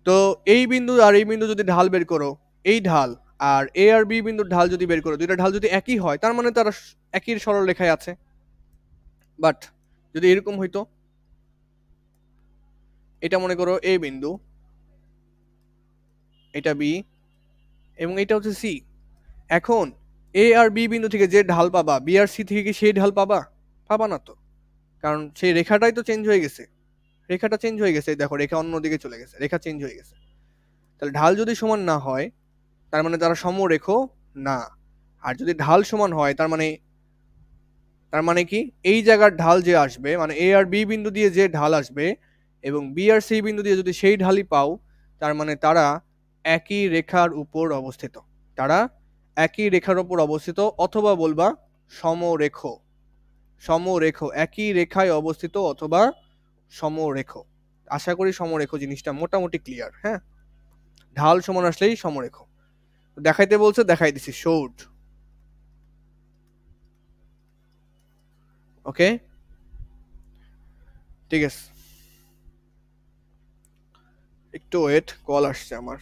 A: তো এই বিন্দু আর এই বিন্দু যদি ঢাল বের করো এই ঢাল আর এ আর বি বিন্দুর ঢাল যদি বের করো দুইটা ঢাল যদি একই হয় তার মানে তারা একই সরলরেখায় আছে বাট যদি এরকম হইতো এটা মনে করো এ বিন্দু এটা বি এবং এটা হচ্ছে সি এখন এ আর বি বিন্দু থেকে যে ঢাল পাবা বি আর সি থেকে কি সেই ঢাল পাবা পাবা না তো কারণ সেই রেখাটাই তো চেঞ্জ হয়ে গেছে রেখাটা চেঞ্জ হয়ে গেছে দেখো রেখা অন্যদিকে চলে গেছে রেখা চেঞ্জ হয়ে গেছে তাহলে ঢাল যদি সমান না হয় তার মানে তারা সমরেখ না আর যদি ঢাল সমান হয় তার মানে কি এই জায়গার ঢাল যে আসবে মানে এ আর বি বিন্দু দিয়ে যে ঢাল আসবে এবং বি আর সি বিন্দু দিয়ে যদি সেই ঢালই পাও তার মানে তারা একই রেখার উপর অবস্থিত তারা একই রেখার উপর অবস্থিত অথবা বলবা সমরেখ সমরেখ একই রেখায় অবস্থিত অথবা সমরেখ আশা করি সমরেখ জিনিসটা মোটামুটি ক্লিয়ার হ্যাঁ ঢাল সমান আসলেই সমরেখ দেখাইতে বলছে দেখাই দিছি শোড ওকে ঠিক আছে একটু ওয়েট কল আসছে আমার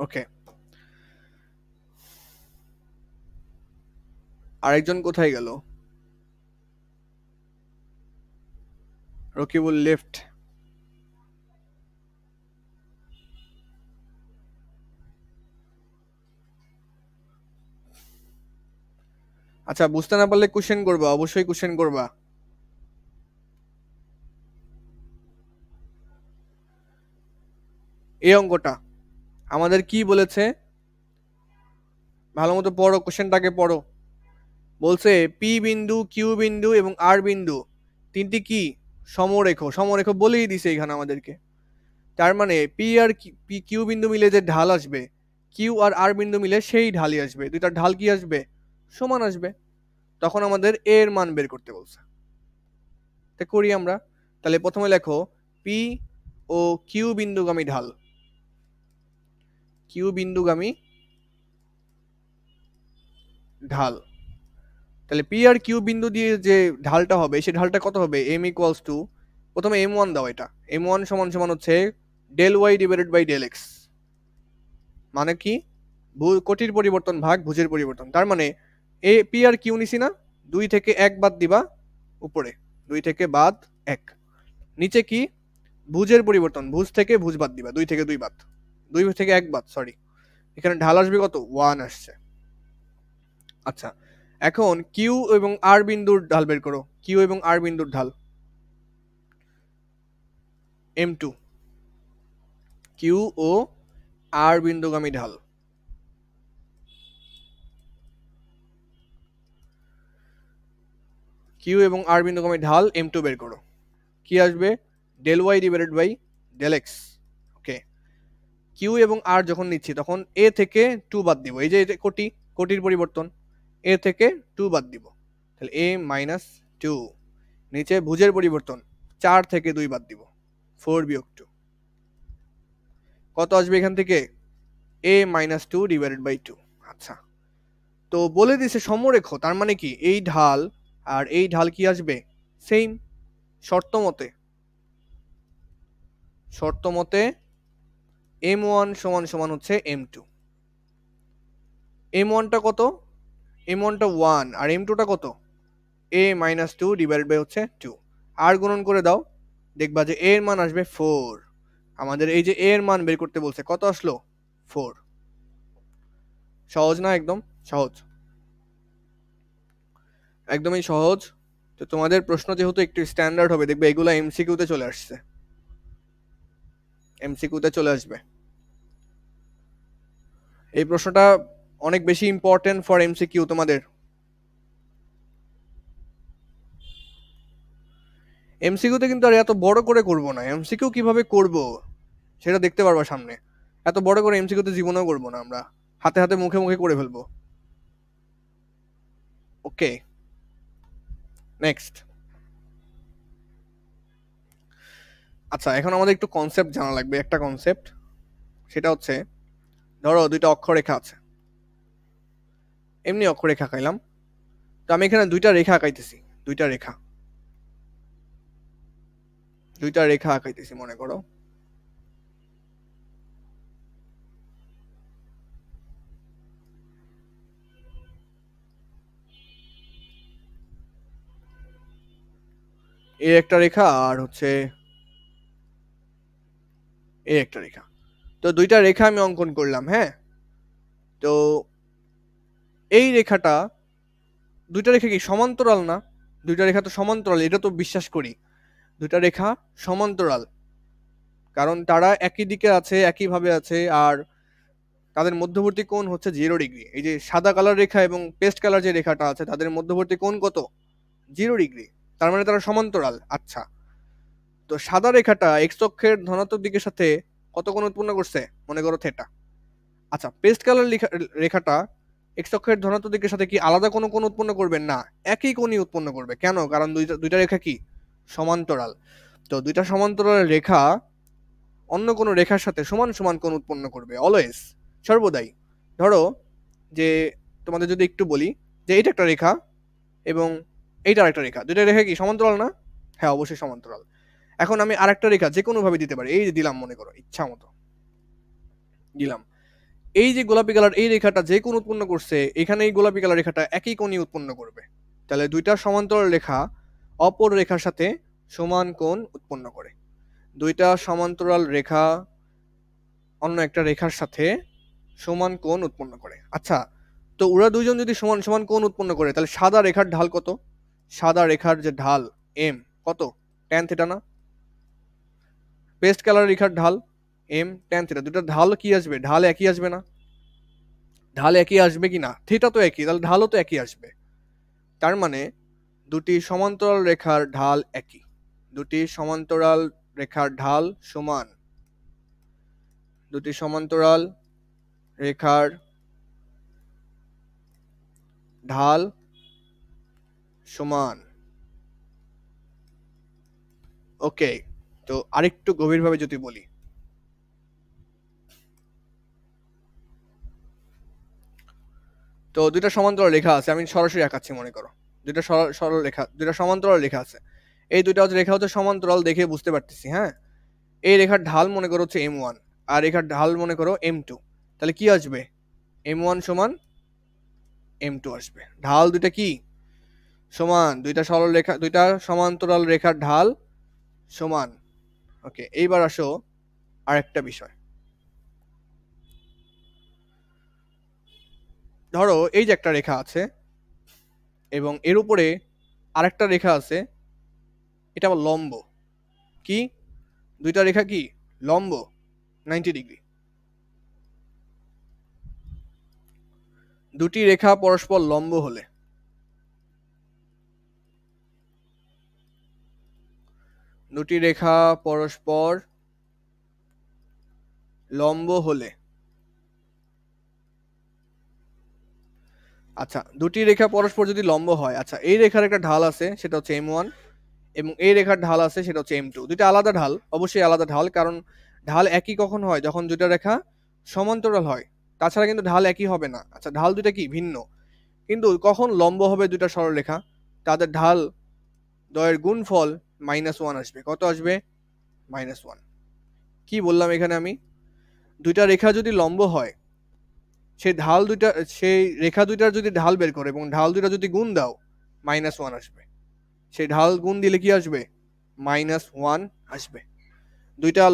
A: ওকে আরেকজন কোথায় গেল রকিবুল লেফট আচ্ছা বুঝতে না পারলে কোশ্চেন করবা অবশ্যই কোশ্চেন করবা এই অঙ্কটা আমাদের কি বলেছে ভালো মতো পড়ো কোশ্চেনটাকে পড়ো বলছে পি বিন্দু কিউ বিন্দু এবং আর বিন্দু তিনটি কি সমরেখ সমরেখ বলেই দিছে এখানে আমাদেরকে তার মানে পি আর পি কিউ বিন্দু মিলে যে ঢাল আসবে কিউ আর আর বিন্দু মিলে সেই ঢালই আসবে দুইটা ঢাল কি আসবে সমান আসবে তখন আমাদের এ এর মান বের করতে বলছে তা করি আমরা তাহলে প্রথমে লেখো পি ও কিউ বিন্দুগামী ঢাল কিউ বিন্দুগামী ঢাল তাহলে পি আর কিউ বিন্দু দিয়ে যে ঢালটা হবে সেই ঢালটা কত হবে? এম ইকুয়ালস টু, প্রথমে এম ওয়ান দাও, এটা এম ওয়ান সমান সমান হচ্ছে del Y divided by del X. মানে কি? কোটির পরিবর্তন ভাগ ভুজের পরিবর্তন। তার মানে এ পি আর কিউ নিছি না, 2 থেকে 1 বাদ দিবা উপরে, 2 থেকে বাদ 1, নিচে কি? ভুজের পরিবর্তন, ভুজ থেকে ভুজ বাদ দিবা, 2 থেকে 2 বাদ, 2 থেকে 1 বাদ, সরি। এখানে ঢাল আসবে কত? 1 আসছে। আচ্ছা, এখন কিউ এবং আর বিন্দুর ঢাল বের করো। কিউ এবং আর বিন্দুর ঢাল M2, কিউ ও আর বিন্দুগামী ঢাল। কিউ এবং আর বিন্দুগামী ঢাল M2 বের করো। কি আসবে? Del Y divided by del X. Okay, Q এবং আর যখন নিচ্ছি তখন এ থেকে 2 বাদ দিব, এই যে কোটি, কোটির পরিবর্তন, এ থেকে 2 বাদ দিব, তাহলে এ মাইনাস 2। নিচে ভুজের পরিবর্তন, 4 থেকে 2 বাদ দিব, 4 বিয়োগ 2, কত আসবে এখান থেকে? এ মাইনাস 2 ডিভাইডেড বাই 2। আচ্ছা, তো বলে দিছে সমরেখ, তার মানে কি এই ঢাল আর এই ঢাল কি আসবে? সেম। শর্ত মতে, শর্ত মতে এম ওয়ান সমান সমান হচ্ছে M2। এম ওয়ানটা কত? এম ওয়ানটা 1 আর এম টুটা কত? এ মাইনাস 2 ডিভাইডেড বাই হচ্ছে 2। আর গুণন করে দাও, দেখবা যে এর মান আসবে 4। আমাদের এই যে এর মান বের করতে বলছে, কত আসলো? 4। সহজ না? একদম সহজ, একদমই সহজ। তো তোমাদের প্রশ্ন যেহেতু একটু স্ট্যান্ডার্ড হবে, দেখবে এগুলো এমসিকিউতে চলে আসছে, এমসিকিউতে চলে আসবে। এই প্রশ্নটা অনেক বেশি ইম্পর্টেন্ট ফর এমসিকিউ তোমাদের। এমসিকিউতে কিন্তু আর এত বড় করে করব না, এমসিকিউ কিভাবে করব সেটা দেখতে পারবা সামনে। এত বড় করে এমসিকিউতে জীবনেও করব না আমরা, হাতে হাতে মুখে মুখে করে ফেলবো। ওকে, নেক্সট। আচ্ছা, এখন আমাদের একটু কনসেপ্ট জানা লাগবে, একটা কনসেপ্ট, সেটা হচ্ছে ধরো দুইটা অক্ষরেখা আছে, এমনি অক্ষরেখা আঁকাইলাম। তো আমি এখানে দুইটা রেখা আঁকাইতেছি, দুইটা রেখা, দুইটা রেখা আঁকাইতেছি মনে করো। এই একটা রেখা আর হচ্ছে এই একটা রেখা। তো দুইটা রেখা আমি অঙ্কন করলাম, হ্যাঁ। তো এই রেখাটা, দুইটা রেখা কি সমান্তরাল না? দুইটা রেখা তো সমান্তরাল, এটা তো বিশ্বাস করি। দুইটা রেখা সমান্তরাল, কারণ তারা একই দিকে আছে, একই ভাবে আছে, আর তাদের মধ্যবর্তী কোণ হচ্ছে 0 ডিগ্রি। এই যে সাদা কালার রেখা এবং পেস্ট কালার যে রেখাটা আছে তাদের মধ্যবর্তী কোণ কত? 0 ডিগ্রি। তার মানে তারা সমান্তরাল। আচ্ছা, তো সাদা রেখাটা এক্স অক্ষের ধনাত্মক দিকের সাথে কত কোণ উৎপন্ন করছে? মনে করো থেটা। আচ্ছা, পেস্ট কালার রেখাটা এক্স অক্ষের ধনাত্মক দিকের সাথে কি আলাদা কোনো কোণ উৎপন্ন করবে? না, একই কোণই উৎপন্ন করবে। কেন? কারণ দুইটা দুইটা রেখা কি সমান্তরাল। তো দুইটা সমান্তরাল রেখা অন্য কোনো রেখার সাথে সমান সমান কোণ উৎপন্ন করবে অলওয়েজ, সর্বদাই। ধরো যে তোমাদের যদি একটু বলি যে এইটা একটা রেখা এবং এইটা আরেকটা রেখা, দুইটা রেখা কি সমান্তরাল না? হ্যাঁ, অবশ্যই সমান্তরাল। এখন আমি আরেকটা রেখা যে কোনো ভাবে দিতে পারি, এই যে দিলাম, মনে করো ইচ্ছা মতো দিলাম। এই যে গোলাপি কালার এই রেখাটা যে কোণ উৎপন্ন করছে, এখানে এই গোলাপি কালার রেখাটা একই কোণই উৎপন্ন করবে। তাহলে দুইটা সমান্তরাল রেখা অপর রেখার সাথে সমান কোণ উৎপন্ন করে। দুইটা সমান্তরাল রেখা অন্য একটা রেখার সাথে সমান কোণ উৎপন্ন করে। আচ্ছা, তো ওরা দুইজন যদি সমান সমান কোণ উৎপন্ন করে, তাহলে সাদা রেখার ঢাল কত? সাদা রেখার যে ঢাল এম কত? ট্যান থিটা না? পেস্ট কালার রেখার ঢাল এম ট্যান থিটা। দুটো ঢাল কি আসবে? ঢাল একই আসবে না? ঢাল একই আসবে কি না? থিটা তো একই, তাহলে ঢালও তো একই আসবে। তার মানে দুটি সমান্তরাল রেখার ঢাল একই, দুটি সমান্তরাল রেখার ঢাল সমান, দুটি সমান্তরাল রেখার ঢাল সমান। ওকে, তো আরেকটু গভীরভাবে যদি বলি, তো দুইটা সমান্তরাল রেখা আছে, আমি সরাসরি আঁকাচ্ছি, মনে করো দুইটা সরল রেখা, দুইটা সমান্তরাল রেখা আছে। এই দুইটা রেখা হচ্ছে সমান্তরাল, দেখে বুঝতে পারতেছি। হ্যাঁ, এই রেখার ঢাল মনে করো হচ্ছে M1 আর রেখার ঢাল মনে করো M2। তাহলে কি আসবে? M1 সমান M2 আসবে। ঢাল দুইটা কি সমান, দুইটা সরল রেখা, দুইটা সমান্তরাল রেখার ঢাল সমান। ওকে, এইবার আসো আরেকটা বিষয়। ধরো এই যে একটা রেখা আছে এবং এর উপরে আরেকটা রেখা আছে, এটা আবার লম্ব। কি? দুইটা রেখা কি লম্ব 90 ডিগ্রি। দুটি রেখা পরস্পর লম্ব হলে, দুটি রেখা পরস্পর লম্ব হলে, আচ্ছা দুটি রেখা পরস্পর যদি লম্ব হয়, আচ্ছা এই রেখার একটা ঢাল আছে সেটা হচ্ছে M1 এবং এই রেখার ঢাল আছে সেটা হচ্ছে M2। দুইটা আলাদা ঢাল, অবশ্যই আলাদা ঢাল, কারণ ঢাল একই কখন হয়? যখন দুইটা রেখা সমান্তরাল হয়, তাছাড়া কিন্তু ঢাল একই হবে না। আচ্ছা ঢাল দুইটা কি ভিন্ন, কিন্তু কখন লম্ব হবে দুইটা সরলরেখা? তাদের ঢাল দ্বয়ের গুণফল -1 আসবে। কত আসবে? -1। কি বললাম এখানে আমি? দুইটা রেখা যদি লম্ব হয়, সেই ঢাল দুইটা, সেই রেখা দুইটার যদি ঢাল বের করে এবং ঢাল দুইটা যদি গুণ দাও, -1 আসবে। সেই ঢাল গুণ দিলে কি আসবে? -1 আসবে। দুইটা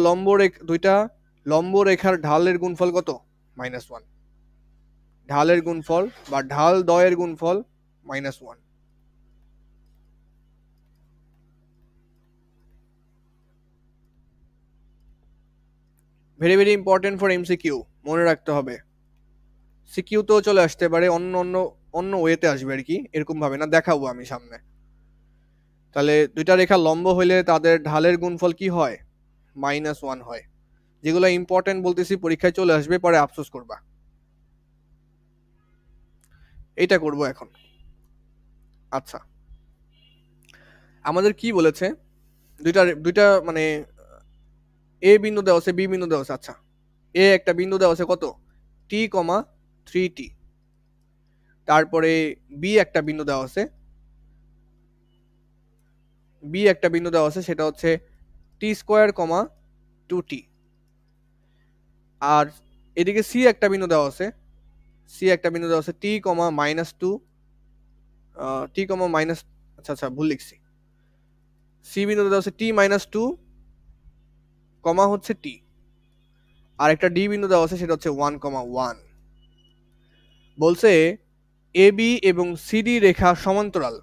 A: লম্ব রেখার ঢালের গুণফল কত? -1। ঢালের গুণফল বা ঢাল দ্বয়ের গুণফল -1। Very very important for MCQ, মনে রাখতে হবে। সিকিউতেও চলে আসতে পারে, অন্য অন্য অন্য ওয়েতে আসবে আর কি, এরকম ভাবে না, দেখাবো আমি সামনে। তাহলে দুইটা রেখা লম্ব হইলে তাদের ঢালের গুণফল কি হয়? -1 হয়। যেগুলো ইম্পর্টেন্ট বলতেছি, পরীক্ষায় চলে আসবে, পরে আফসোস করবা। এটা করব এখন। আচ্ছা, আমাদের কি বলেছে? দুইটা দুইটা মানে এ বিন্দু দেওয়া আছে, বি বিন্দু দেওয়া আছে। আচ্ছা, এ একটা বিন্দু দেওয়া আছে কত? t, 3t। তারপরে বি একটা বিন্দু দেওয়া আছে, সেটা হচ্ছে t², 2t। আর এদিকে সি একটা বিন্দু দেওয়া আছে, t, -2, t, মাইনাস, আচ্ছা আচ্ছা ভুল লিখছি। সি বিন্দু দেওয়া আছে t-2, হচ্ছে t। আর একটা ডি বিন্দু দেওয়া আছে সেটা হচ্ছে 1,1। বলছে এ বি এবং সিডি রেখা সমান্তরাল।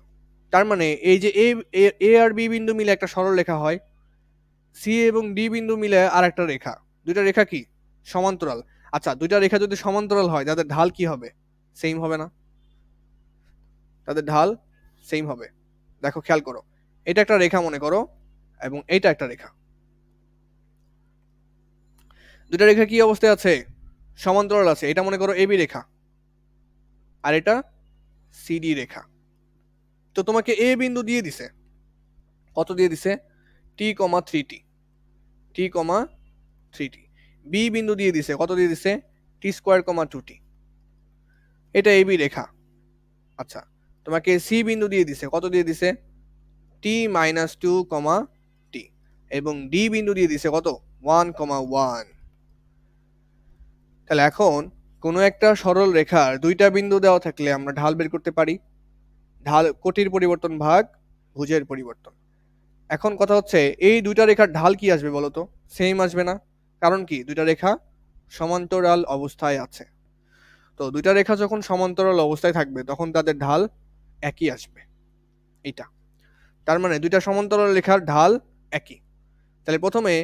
A: তার মানে এই যে এ আর বি বিন্দু মিলে একটা সরল রেখা হয়, সি এবং ডি বিন্দু মিলে আর একটা রেখা। দুইটা রেখা কি সমান্তরাল। আচ্ছা দুইটা রেখা যদি সমান্তরাল হয়, তাদের ঢাল কি হবে? সেম হবে না? তাদের ঢাল সেম হবে। দেখো খেয়াল করো, এটা একটা রেখা মনে করো এবং এইটা একটা রেখা। দুইটা রেখা কি অবস্থায় আছে? সমান্তরাল আছে। এটা মনে করো এবি রেখা আর এটা সিডি রেখা। তো তোমাকে এ বিন্দু দিয়ে দিছে, কত দিয়ে দিছে? t, 3t, t, 3t। B বিন্দু দিয়ে দিছে, কত দিয়ে দিছে? t², 2t। এটা এবি রেখা। আচ্ছা, তোমাকে সি বিন্দু দিয়ে দিছে, কত দিয়ে দিছে? t-2, t। এবং ডি বিন্দু দিয়ে দিছে কত? 1,1। তাহলে এখন কোনো একটা সরল রেখার দুইটা বিন্দু দেওয়া থাকলে আমরা ঢাল বের করতে পারি। ঢাল কোটির পরিবর্তন ভাগ ভুজের পরিবর্তন। এখন কথা হচ্ছে, এই দুইটা রেখার ঢাল কি আসবে বলো তো? সেম আসবে না। কারণ কি? দুইটা রেখা সমান্তরাল অবস্থায় আছে। তো দুইটা রেখা যখন সমান্তরাল অবস্থায় থাকবে তখন তাদের ঢাল একই আসবে। এইটা তার মানে দুইটা সমান্তরাল রেখার ঢাল একই। তাহলে প্রথমে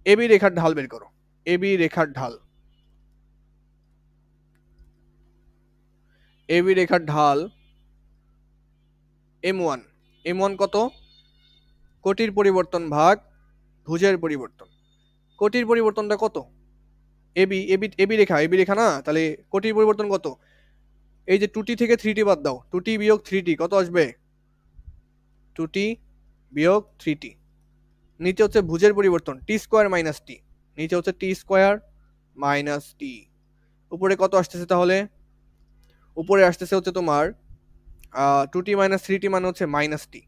A: এবি রেখার ঢাল বের করো। এবি রেখার ঢাল, এবি রেখার ঢাল M1। M1 কত? কোটির পরিবর্তন ভাগ ভুজের পরিবর্তন। কোটির পরিবর্তনটা কত? এবি এবি এবি রেখা, এবি রেখা না, তাহলে কোটির পরিবর্তন কত? এই যে 2t থেকে 3t বাদ দাও, 2t বিয়োগ 3t কত আসবে? 2t বিয়োগ 3t। নিচে হচ্ছে ভুজের পরিবর্তন t² - t, নিচে হচ্ছে t² - t। উপরে কত আসতেছে তাহলে? উপরে আসতেছে হচ্ছে তোমার 2t মাইনাস 3t মানে হচ্ছে মাইনাস টি।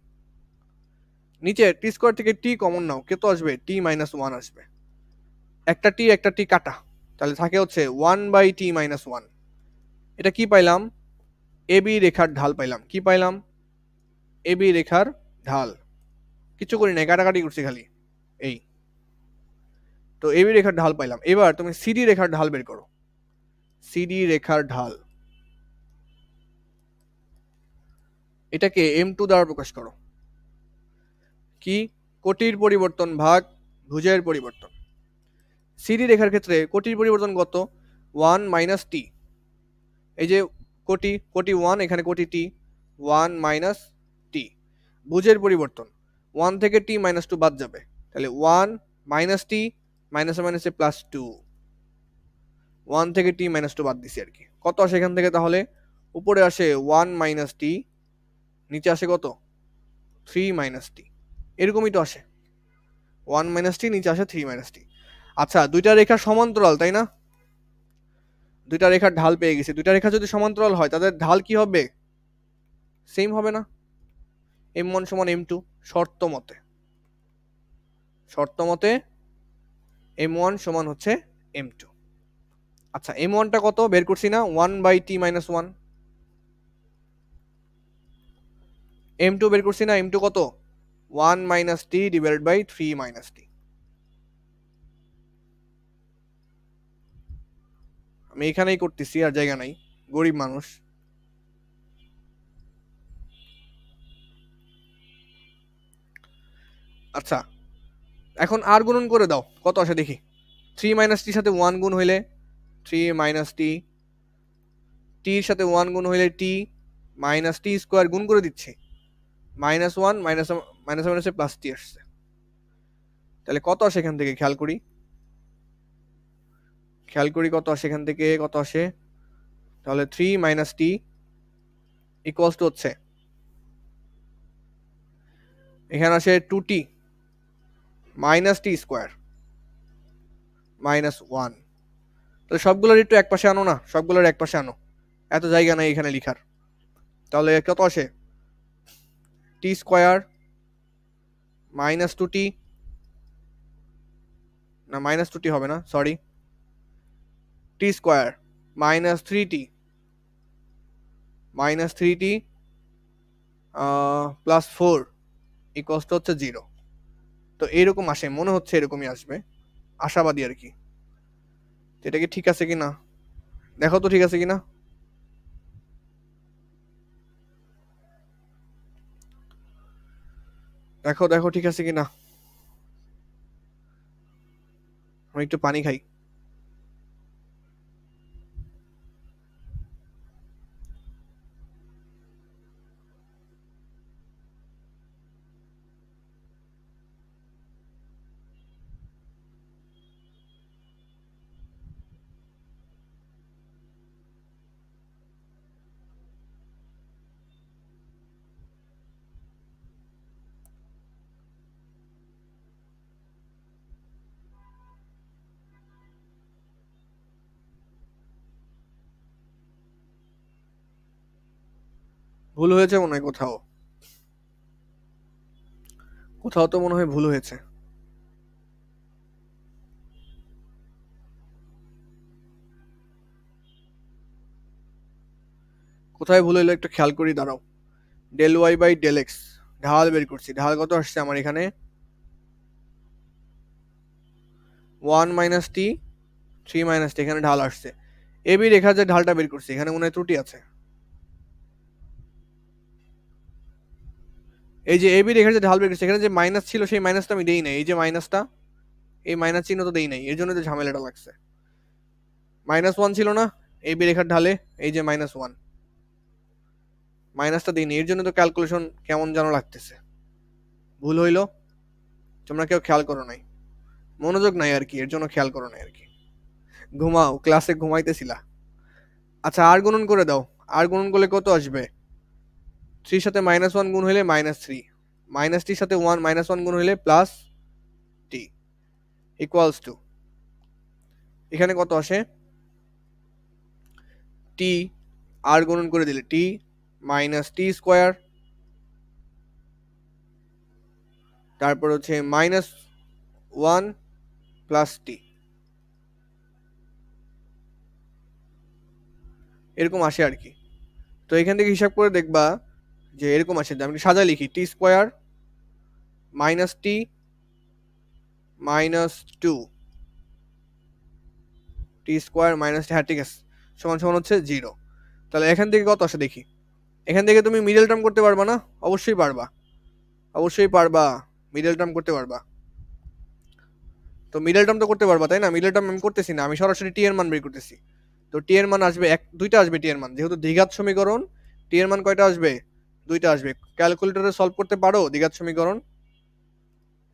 A: নিচে টি স্কোয়ার থেকে টি কমন নাও, কত আসবে? টি মাইনাস ওয়ান আসবে। একটা টি কাটা, তাহলে থাকে হচ্ছে 1/t মাইনাস ওয়ান। এটা কি পাইলাম? এবি রেখার ঢাল পাইলাম। কি পাইলাম? এবি রেখার ঢাল। কিছু করি নাই, কাটাকাটি করছি খালি। এই তো এবি রেখার ঢাল পাইলাম। এবার তুমি সিডি রেখার ঢাল বের করো। সিডি রেখার ঢাল, এটাকে m2 দ্বারা প্রকাশ করো। কি? কোটির পরিবর্তন ভাগ ভুজের পরিবর্তন। সিডি রেখার ক্ষেত্রে কোটির পরিবর্তন কত? 1 মাইনাস টি। এই যে কোটি, কোটি 1, এখানে কোটি টি, 1 মাইনাস টি। ভুজের পরিবর্তন 1 থেকে টি মাইনাস 2 বাদ যাবে, তাহলে 1 মাইনাস টি মাইনাসে মাইনাসে প্লাস 2। 1 থেকে টি মাইনাস 2 বাদ দিছি আর কি। কত আসে এখান থেকে তাহলে? উপরে আসে 1 মাইনাস টি, নিচে আসে কত? 3 মাইনাস টি। এরকমই তো আসে, 1 মাইনাস টি, নিচে আসে 3 মাইনাস টি। আচ্ছা, দুইটা রেখা সমান্তরাল, তাই না? দুইটা রেখার ঢাল পেয়ে গেছি। দুইটা রেখা যদি সমান্তরাল হয় তাদের ঢাল কি হবে? সেম হবে না? m1 সমান m2 শর্ত মতে। শর্ত মতে m1 সমান হচ্ছে m2। আচ্ছা, m1 টা কত বের করছি না? 1/t minus 1। m2 বের করছি না? m2 কত? 1 minus t divided by 3 minus t. আমি এখানেই করতেছি, আর জায়গা নাই, গরিব মানুষ। আচ্ছা, এখন আর গুণন করে দাও, কত আসে দেখি। 3 মাইনাস টির সাথে 1 গুণ হইলে 3 মাইনাস টি, টির সাথে 1 গুণ হইলে টি মাইনাস টি স্কোয়ার, গুণ করে দিচ্ছি। মাইনাস 1 মাইনাস মাইনাস মাইনাসে প্লাস টি আসছে। তাহলে কত আসে এখান থেকে? খেয়াল করি, খেয়াল করি কত আসে এখান থেকে, কত আসে? তাহলে 3 মাইনাস টি ইকুয়ালস টু হচ্ছে, এখানে আসে 2t মাইনাস টি স্কোয়ার মাইনাস 1। তাহলে সবগুলোর একটু এক পাশে আনো না, সবগুলোর এক পাশে আনো, এত জায়গা নাই এখানে লিখার। তাহলে কত আসে? টি স্কোয়ার মাইনাস 2t, না মাইনাস 2t হবে না, sorry, T square minus 3t minus 3t plus 4 equals to হচ্ছে 0। তো এইরকম আসে, মনে হচ্ছে এরকমই আসবে, আশাবাদী আর কি। এটা কি ঠিক আছে কিনা দেখো তো, ঠিক আছে কিনা। দেখো দেখো ঠিক আছে কিনা। আমি একটু পানি খাই। ভুল হয়েছে মনে হয় কোথাও, কোথাও তো মনে হয় ভুল হয়েছে। কোথায় ভুল হইলো একটু খেয়াল করি, দাঁড়াও। Del Y by del X, ঢাল বের করছি। ঢাল কত আসছে আমার এখানে? 1 মাইনাস টি 3 মাইনাস টি, এখানে ঢাল আসছে। এবি রেখা যে ঢালটা বের করছি, এখানে মনে হয় ত্রুটি আছে। এই যে এবি রেখার যে ঢাল বের করছি, এখানে যে মাইনাস ছিল সেই মাইনাসটা আমি দেই নাই। এই যে মাইনাসটা, এই মাইনাস চিহ্ন তো দেই নাই, এর জন্য তো ঝামেলাটা লাগছে। -1 ছিল না এবি রেখার ঢালে? এই যে -1, মাইনাসটা দিইনি, এর জন্য তো ক্যালকুলেশন কেমন যেন লাগতেছে। ভুল হইলো, তোমরা কেউ খেয়াল করো নাই, মনোযোগ নাই আর কি, এর জন্য খেয়াল করো নাই আর কি। ঘুমাও, ক্লাসে ঘুমাইতেছিলা। আচ্ছা, আর গুণন করে দাও। আর গুণন করলে কত আসবে? 3 সাথে -1 গুণ হইলে -3, মাইনাস টির সাথে 1 -1 গুণ হইলে প্লাস টি ইকুয়ালস টু, এখানে কত আসে? টি আর গুণন করে দিলে টি মাইনাস টি স্কোয়ার, তারপর হচ্ছে মাইনাস 1 প্লাস টি, এরকম আসে আর কি। তো এখান থেকে হিসাব করে দেখবা যে এরকম আসে, আমি সাজা লিখি টি স্কোয়ার মাইনাস টি মাইনাস 2 টি স্কোয়ার মাইনাস, হ্যাঁ ঠিক আছে, সমান সমান হচ্ছে 0। তাহলে এখান থেকে কত আসে দেখি। এখান থেকে তুমি মিডল টার্ম করতে পারবা না? অবশ্যই পারবা, অবশ্যই পারবা, মিডল টার্ম করতে পারবা। তো মিডল টার্ম তো করতে পারবা তাই না? মিডল টার্ম আমি করতেছি না, আমি সরাসরি টি এর মান বের করতেছি। তো টি এর মান আসবে দুইটা আসবে টি এর মান, যেহেতু দ্বিঘাত সমীকরণ টি এর মান কয়টা আসবে? দুইটা আসবে। ক্যালকুলেটরে সলভ করতে পারো দ্বিঘাত সমীকরণ?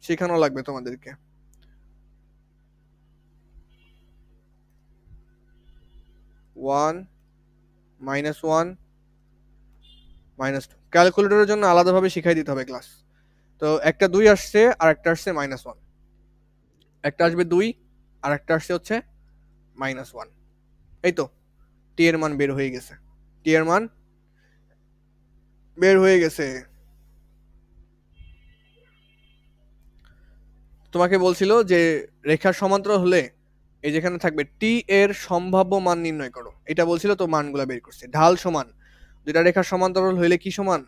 A: শেখানো লাগবে তোমাদেরকে। ওয়ান মাইনাস 1 মাইনাস 2 ক্যালকুলেটরের জন্য আলাদাভাবে শিখাই দিতে হবে ক্লাস। তো একটা 2 আসছে আর একটা আসছে -1, একটা আসবে 2 আর একটা আসছে হচ্ছে -1। এই তো টি এর মান বের হয়ে গেছে, টি এর মান বের হয়ে গেছে। তোমাকে বলছিল যে রেখার সমান্তরাল হলে এই যেখানে থাকবে টি এর সম্ভাব্য মান নির্ণয় করো, এটা বলছিল, তো মানগুলা বের করছে। ঢাল সমান, দুইটা রেখার সমান্তরাল হইলে কি সমান?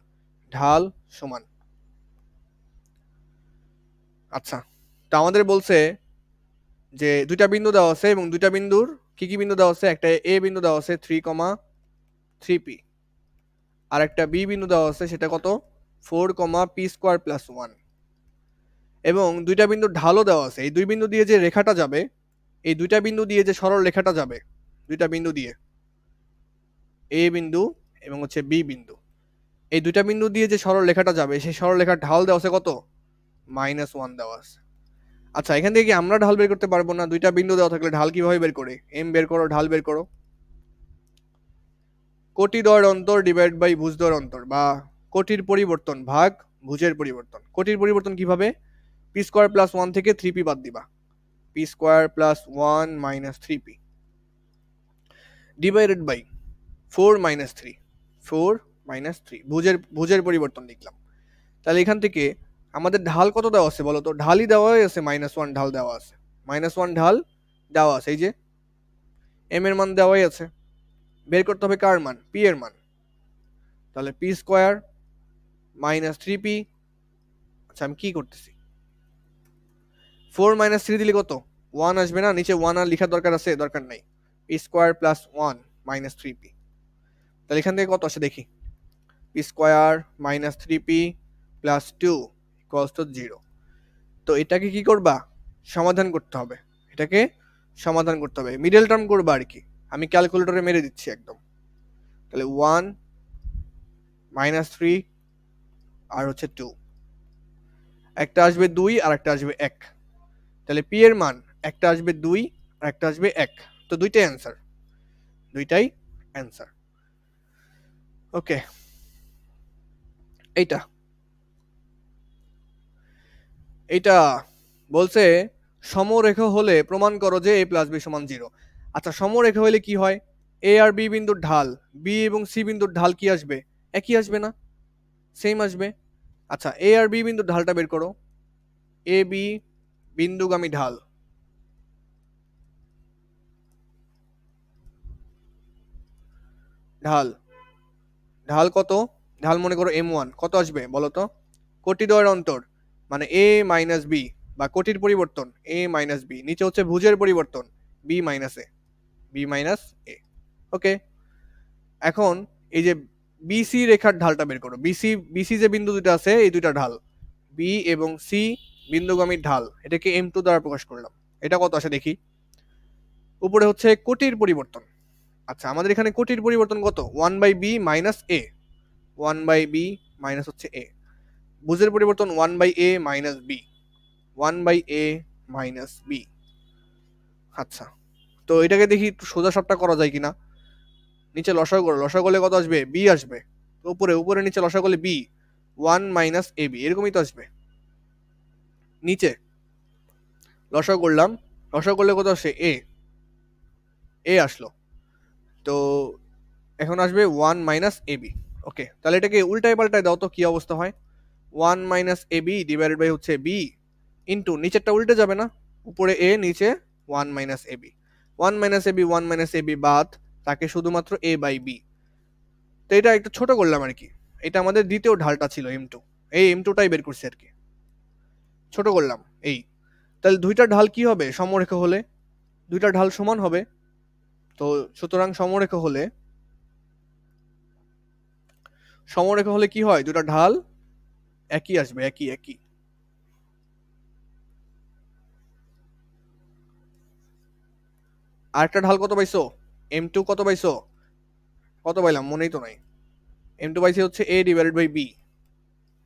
A: ঢাল সমান। আচ্ছা, তো আমাদের বলছে যে দুইটা বিন্দু দেওয়া আছে এবং দুইটা বিন্দুর কি কি বিন্দু দেওয়া আছে, একটা এ বিন্দু দেওয়া আছে 3,3p, আর একটা বি বিন্দু দেওয়া আছে সেটা কত 4,p²+1, এবং দুইটা বিন্দুর ঢালও দেওয়া আছে। এই দুই বিন্দু দিয়ে যে রেখাটা যাবে, এই দুইটা বিন্দু দিয়ে যে সরল রেখাটা যাবে, দুইটা বিন্দু দিয়ে এ বিন্দু এবং হচ্ছে বি বিন্দু, এই দুইটা বিন্দু দিয়ে যে সরল রেখাটা যাবে সেই সরল রেখার ঢাল দেওয়া আছে কত? -1 দেওয়া আছে। আচ্ছা, এখান থেকে কি আমরা ঢাল বের করতে পারবো না? দুইটা বিন্দু দেওয়া থাকলে ঢাল কিভাবে বের করে? এম বের করো, ঢাল বের করো। কোটি দ্বয়ের অন্তর ডিভাইড বাই ভুজ দ্বয়ের অন্তর, বা কোটির পরিবর্তন ভাগ ভুজের পরিবর্তন। কোটির পরিবর্তন কিভাবে? p² + 1 থেকে 3p বাদ দিবা, p² + 1 - 3p ডিভাইডেড বাই 4 - 3, 4 - 3 ভুজের পরিবর্তন লিখলাম। তাহলে এখান থেকে আমাদের ঢাল কত দেওয়া আছে বলো তো? ঢালই দেওয়াই আছে, -1 ঢাল দেওয়া আছে, -1 ঢাল দেওয়া আছে। এই যে এম এর মান দেওয়াই আছে, বের করতে হবে কার মান? পি এর মান। তাহলে p² - 3p। আচ্ছা, আমি কি করতেছি? 4 - 3 দিলে কত? 1 আসবে না? নিচে 1 আর লেখার দরকার আছে? দরকার নাই। p² + 1 - 3p। তাহলে এখান থেকে কত আসে দেখি। p² - 3p + 2 = 0। তো এটাকে কি করবা? সমাধান করতে হবে, এটাকে সমাধান করতে হবে, মিডল টার্ম করবা আর কি। আমি ক্যালকুলেটরে মেরে দিচ্ছি একদম। তাহলে 1 - 3 আর হচ্ছে 2, একটা আসবে 2 আর একটা আসবে 1। তাহলে পি এর মান একটা আসবে 2 আর একটা আসবে 1, তো দুইটাই অ্যান্সার, দুইটাই অ্যান্সার। ওকে, এইটা এইটা বলছে সমরেখা হলে প্রমাণ করো যে a + b = 0। আচ্ছা, সমরেখা হলে কি হয়? এ আর বি বিন্দুর ঢাল, বি এবং সি বিন্দুর ঢাল কি আসবে? একই আসবে না? সেম আসবে। আচ্ছা, এ আর বি বিন্দুর ঢালটা বের করো। এ বি বিন্দুগামী ঢাল, ঢাল ঢাল কত? ঢাল মনে করো m1, কত আসবে বলো তো? কোটি দ্বয়ের অন্তর মানে a - b, বা কোটির পরিবর্তন a - b, নিচে হচ্ছে ভুজের পরিবর্তন b - a, b - a। ওকে, এখন এই যে বিসি রেখার ঢালটা বের করো। বিসি বিসি যে বিন্দু দুটো আছে এই দুইটা ঢাল, বি এবং সি বিন্দুগামীর ঢাল, এটাকে m2 দ্বারা প্রকাশ করলাম। এটা কত আসে দেখি। উপরে হচ্ছে কোটির পরিবর্তন। আচ্ছা, আমাদের এখানে কোটির পরিবর্তন কত? 1/b - a, 1/b মাইনাস হচ্ছে a। ভুজের পরিবর্তন 1/a - b, 1/a - b। আচ্ছা, তো এটাকে দেখি একটু সোজা সাপটা করা যায় কিনা। নিচে লসাগু করো, লসাগু করলে কত আসবে? বি আসবে। তো উপরে উপরে নিচে লসাগু করলে বি, 1 - ab, এরকমই তো আসবে। নিচে লসাগু করলাম, লসাগু করলে কত আসে? এ, এ আসলো। তো এখন আসবে 1 মাইনাস এবি। ওকে, তাহলে এটাকে উল্টায় পাল্টায় দাও তো কি অবস্থা হয়। 1 মাইনাস এবি ডিভাইডেড বাই হচ্ছে বি ইন্টু নিচেরটা উল্টে যাবে না, উপরে এ নিচে 1 minus AB. 1 minus AB 1 minus AB বাদ, তাকে শুধুমাত্র এ বাই বি। তো এটা একটু ছোট করলাম আর কি। এটা আমাদের দ্বিতীয় ঢালটা ছিল M2, এই M2টাই বের করছি আর কি, ছোট করলাম এই। তাহলে দুইটা ঢাল কি হবে সমরেখা হলে, দুইটা ঢাল সমান হবে। তো সুতরাং সমরেখা হলে, সমরেখা হলে কি হয়, দুটা ঢাল একই আসবে, একই একই। আরেকটা ঢাল কত পাইছো, M2 কত পাইছো, কত পাইলাম মনেই তো নাই। M2 পাইছি হচ্ছে A ডিভাইডেড বাই B।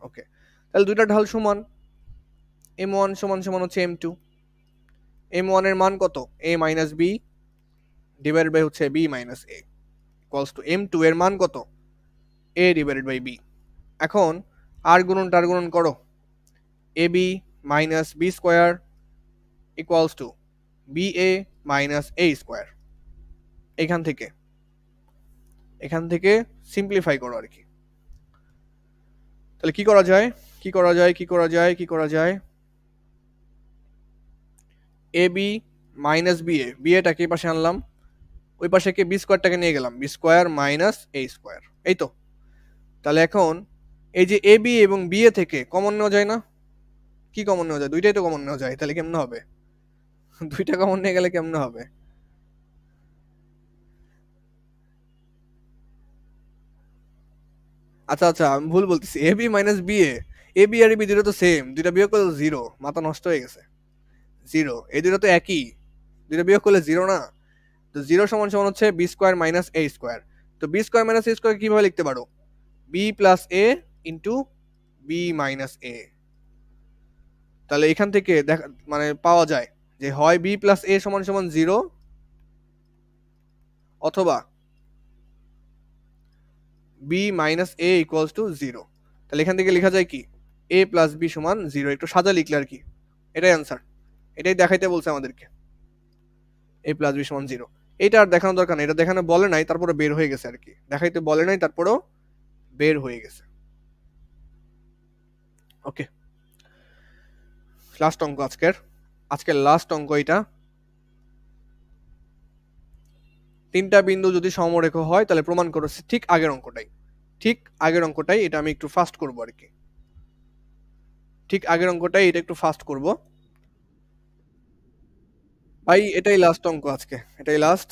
A: ওকে, তাহলে দুইটা ঢাল সমান, M1 সমান সমান হচ্ছে M2। M1 এর মান কত, A minus B divided by হচ্ছে B minus A equals to M2 এর মান কত, A ডিভাইডেড বাই B। এখন আর গুণন টার গুণন করো, AB minus B square equals to BA minus A square. এখান থেকে সিম্পলিফাই করো আর কি। তাহলে কি করা যায়, কি করা যায়, কি করা যায়, কি করা যায়, A B minus B A, B এটাকে পাশে আনলাম, ওই পাশে কে বি স্কোয়ারটাকে নিয়ে গেলাম, বি স্কোয়ার মাইনাস এ স্কোয়ার, এই তো। তাহলে এখন এই যে এ বি এবং বি এ থেকে কমন নেওয়া যায় না, কি কমন নেওয়া যায়, দুইটাই তো কমন নেওয়া যায়, তাহলে কেমনে হবে দুইটা কমন নিয়ে গেলে কেমনে হবে। আচ্ছা আচ্ছা, আমি ভুল বলতেছি, A B minus B A B R B দুটো তো সেম, দুইটা বিয়োগ করলে জিরো, মাথা নষ্ট হয়ে গেছে। জিরো, এই দুটো তো একই, দুইটা বিয়োগ করলে জিরো না। তো জিরো সমান সমান হচ্ছে বি স্কোয়ার মাইনাস এ স্কোয়ার। তো বি স্কোয়ার মাইনাস এ স্কোয়ার কিভাবে লিখতে পারো, বি প্লাস এ ইন্টু বি মাইনাস এ। তাহলে এখান থেকে দেখা মানে পাওয়া যায় যে হয় বি প্লাস এ সমান সমান জিরো, অথবা B minus A equals to zero. তাহলে এখান থেকে লেখা যায় কি, এ প্লাস বি সমান জিরো, একটু সাজা লিখলে আর কি। এটাই অ্যান্সার, এটাই দেখাইতে বলছে আমাদেরকে, এ প্লাস বি সমান জিরো। এটা আর দেখানো দরকার নেই, এটা দেখানো বলে নাই তারপরে বের হয়ে গেছে আর কি, দেখাইতে বলে নাই তারপরেও বের হয়ে গেছে। ওকে, লাস্ট অঙ্ক আজকের লাস্ট অঙ্ক এটা। তিনটা বিন্দু যদি সমরেখ হয় তাহলে প্রমাণ করো, ঠিক আগের অঙ্কটাই, ঠিক আগের অঙ্কটাই, এটা আমি একটু ফাস্ট করবো আর কি, ঠিক আগের অঙ্কটাই, এটা একটু ফাস্ট করব ভাই। এটাই লাস্ট অঙ্ক আজকে, এটাই লাস্ট,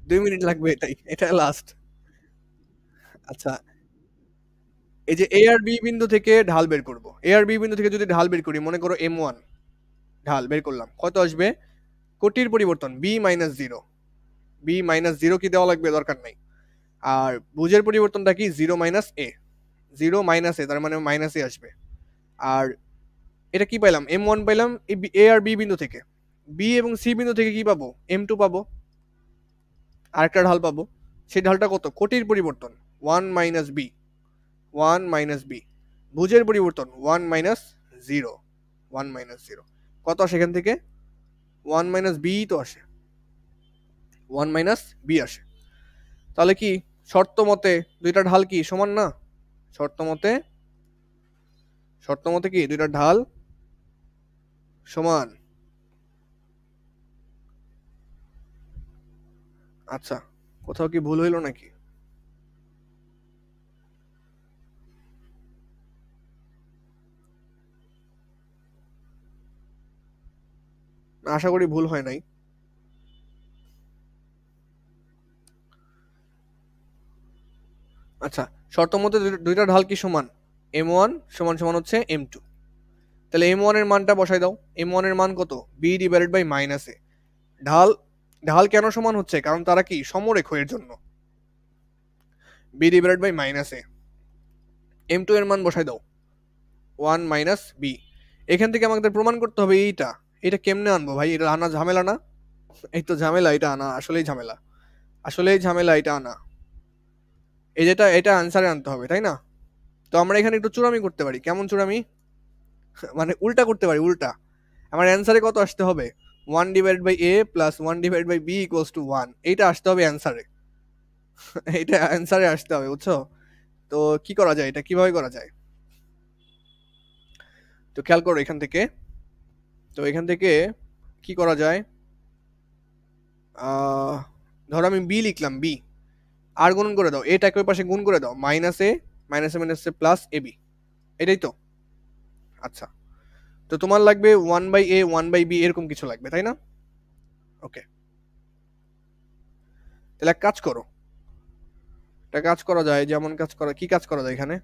A: 2 মিনিট লাগবে, এটাই লাস্ট। আচ্ছা, এই যে এ আর বি বিন্দু থেকে ঢাল বের করব, এ আর বি বিন্দু থেকে যদি ঢাল বের করি, মনে করো M1 ঢাল বের করলাম, কত আসবে, কোটির পরিবর্তন B minus zero, B minus zero কি দেওয়া লাগবে, দরকার নাই। আর ভুজের পরিবর্তনটা কি, zero minus A, zero minus A, তার মানে মাইনাস এ আসবে। আর এটা কি পাইলাম, M1 পাইলাম এ আর বি বিন্দু থেকে, বি এবং সি বিন্দু থেকে কি পাবো, M2 পাবো, আরেকটা ঢাল পাবো। সেই ঢালটা কত, কোটির পরিবর্তন 1 মাইনাস বি, 1 মাইনাস বি, ভুজের পরিবর্তন 1 মাইনাস জিরো, 1 মাইনাস জিরো, কত আসে এখান থেকে, 1 মাইনাস বি তো আসে, 1 মাইনাস বি আসে। তাহলে কি শর্ত মতে দুইটা ঢাল কি সমান না, শর্ত মতে, শর্ত মতে কি দুইটা ঢাল সমান। আচ্ছা, কোথাও কি ভুল হইল নাকি, আশা করি ভুল হয় নাই। আচ্ছা, শর্ত মতে দুইটা ঢাল কি সমান, M1 সমান সমান হচ্ছে M2। তাহলে M1 এর মানটা বসাই দাও, M1 এর মান কত, বি ডিভাইডেড বাই মাইনাস এ। ঢাল, ঢাল কেন সমান হচ্ছে, কারণ তারা কি সমরেখ, এর জন্য B divided by minus A. M2 এর মান বসাই দাও 1 মাইনাস বি। এখান থেকে আমাদের প্রমাণ করতে হবে এইটা, এটা কেমনে আনবো ভাই, এটা আনা ঝামেলা না, এই তো ঝামেলা, এটা আনা আসলেই ঝামেলা, আসলেই ঝামেলা এটা আনা। এই যেটা, এটা আনসারে আনতে হবে তাই না। তো আমরা এখানে একটু চুরামি করতে পারি, কেমন চুরামি মানে উল্টা করতে পারি, উল্টা। আমার অ্যান্সারে কত আসতে হবে, 1 divide by A plus 1 divide by B equals to 1, এইটা আসতে হবে অ্যান্সারে। এটা অ্যান্সারে আসতে হবে, বুঝছো? তো কি করা যায়, এটা কিভাবে করা যায়? তো খেয়াল করো এখান থেকে, তো এখান থেকে কি করা যায়? আহ, ধরো আমি বি লিখলাম, বি আর গুণন করে দাও, এটাকে ওই পাশে গুণ করে দাও, minus A plus A B, এটাই তো? আচ্ছা, তো তোমার লাগবে 1/a 1/b এরকম কিছু লাগবে, তাই না? ওকে, তাহলে এক কাজ করো, একটা কাজ করা যায়, যেমন কাজ করা, কি কাজ করা যায় এখানে,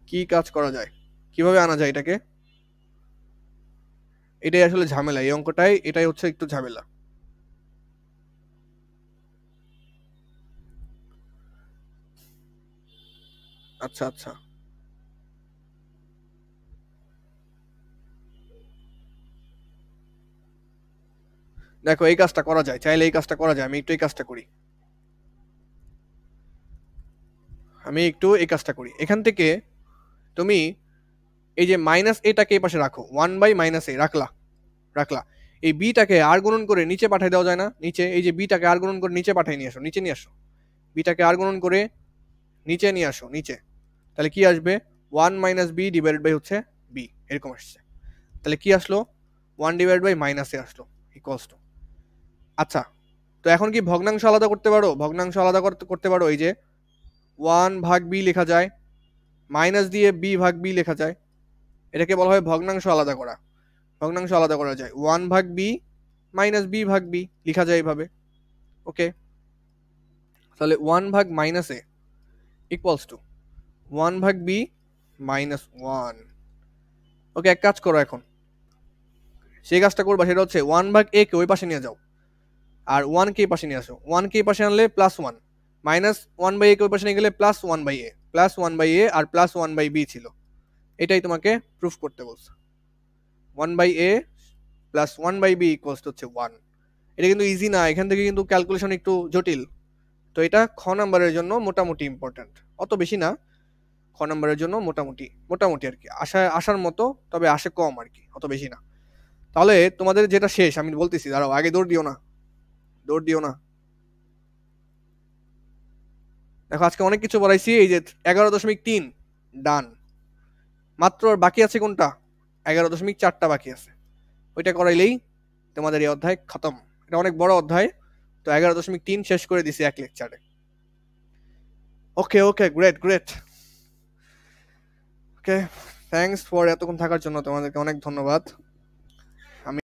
A: কি কাজ করা যায়, কিভাবে আনা যায় এটাকে? এটাই আসলে ঝামেলা, এই অঙ্কটাই, এটাই হচ্ছে একটু ঝামেলা। আচ্ছা আচ্ছা, দেখো এই কাজটা করা যায়, চাইলে এই কাজটা করা যায়, আমি একটু এই কাজটা করি, আমি একটু এই কাজটা করি এখান থেকে। তুমি এই যে মাইনাস এটাকে এই পাশে রাখো, 1/-a রাখলা, রাখলা। এই বিটাকে আর গুণন করে নিচে পাঠিয়ে দেওয়া যায় না? নিচে এই যে বিটাকে আর গুণন করে নিচে পাঠিয়ে নিয়ে আসো, নিচে নিয়ে আসো, বিটাকে আর গুণন করে নিচে নিয়ে আসো, নিচে। তাহলে কি আসবে? 1 - b হচ্ছে বি, এরকম আসছে। তাহলে কি আসলো? 1/-এ আসলো, ইকুয়ালস টু। আচ্ছা, তো এখন কি ভগ্নাংশ আলাদা করতে পারো? ভগ্নাংশ আলাদা করতে পারো, এই যে 1/b লেখা যায়, মাইনাস দিয়ে b/b লেখা যায়, এটাকে বলা হয় ভগ্নাংশ আলাদা করা। ভগ্নাংশ আলাদা করা যায়, 1/b মাইনাস b/b লেখা যায় এইভাবে। ওকে, তাহলে 1/-a equals to 1/b minus 1। ওকে, এক কাজ করো এখন, সেই কাজটা করবা, সেটা হচ্ছে 1/a কে ওই পাশে নিয়ে যাও, আর 1 কে এই পাশে নিয়ে আসো। 1 কে এই পাশে আনলে +1, মাইনাস 1/a কে ওই পাশে নিয়ে গেলে +1/a আর +1/b ছিল। এটাই তোমাকে প্রুফ করতে বলছে, 1/a plus 1/b equals to হচ্ছে 1। এটা কিন্তু ইজি না, এখান থেকে কিন্তু ক্যালকুলেশন একটু জটিল। তো এটা খ নাম্বারের জন্য মোটামুটি ইম্পর্টেন্ট, অত বেশি না, খ নাম্বারের জন্য মোটামুটি, মোটামুটি আর কি, আসার মতো, তবে আসে কম আর কি, অত বেশি না। তাহলে তোমাদের যেটা শেষ আমি বলতেছি, দাঁড়াও, আগে দৌড় দিও না, দৌড় দিও না। দেখো আজকে অনেক কিছু পড়াইছি, এই যে 11.3 ডান, মাত্র আর বাকি আছে কোনটা? 11.4টা বাকি আছে, ওইটা করাইলেই তোমাদের এই অধ্যায় খতম। এটা অনেক বড় অধ্যায়, তো 11.3 শেষ করে দিছি এক লেকচারে। Okay okay, great great. Okay, thanks for এতক্ষণ থাকার জন্য, তোমাদেরকে অনেক ধন্যবাদ। আমি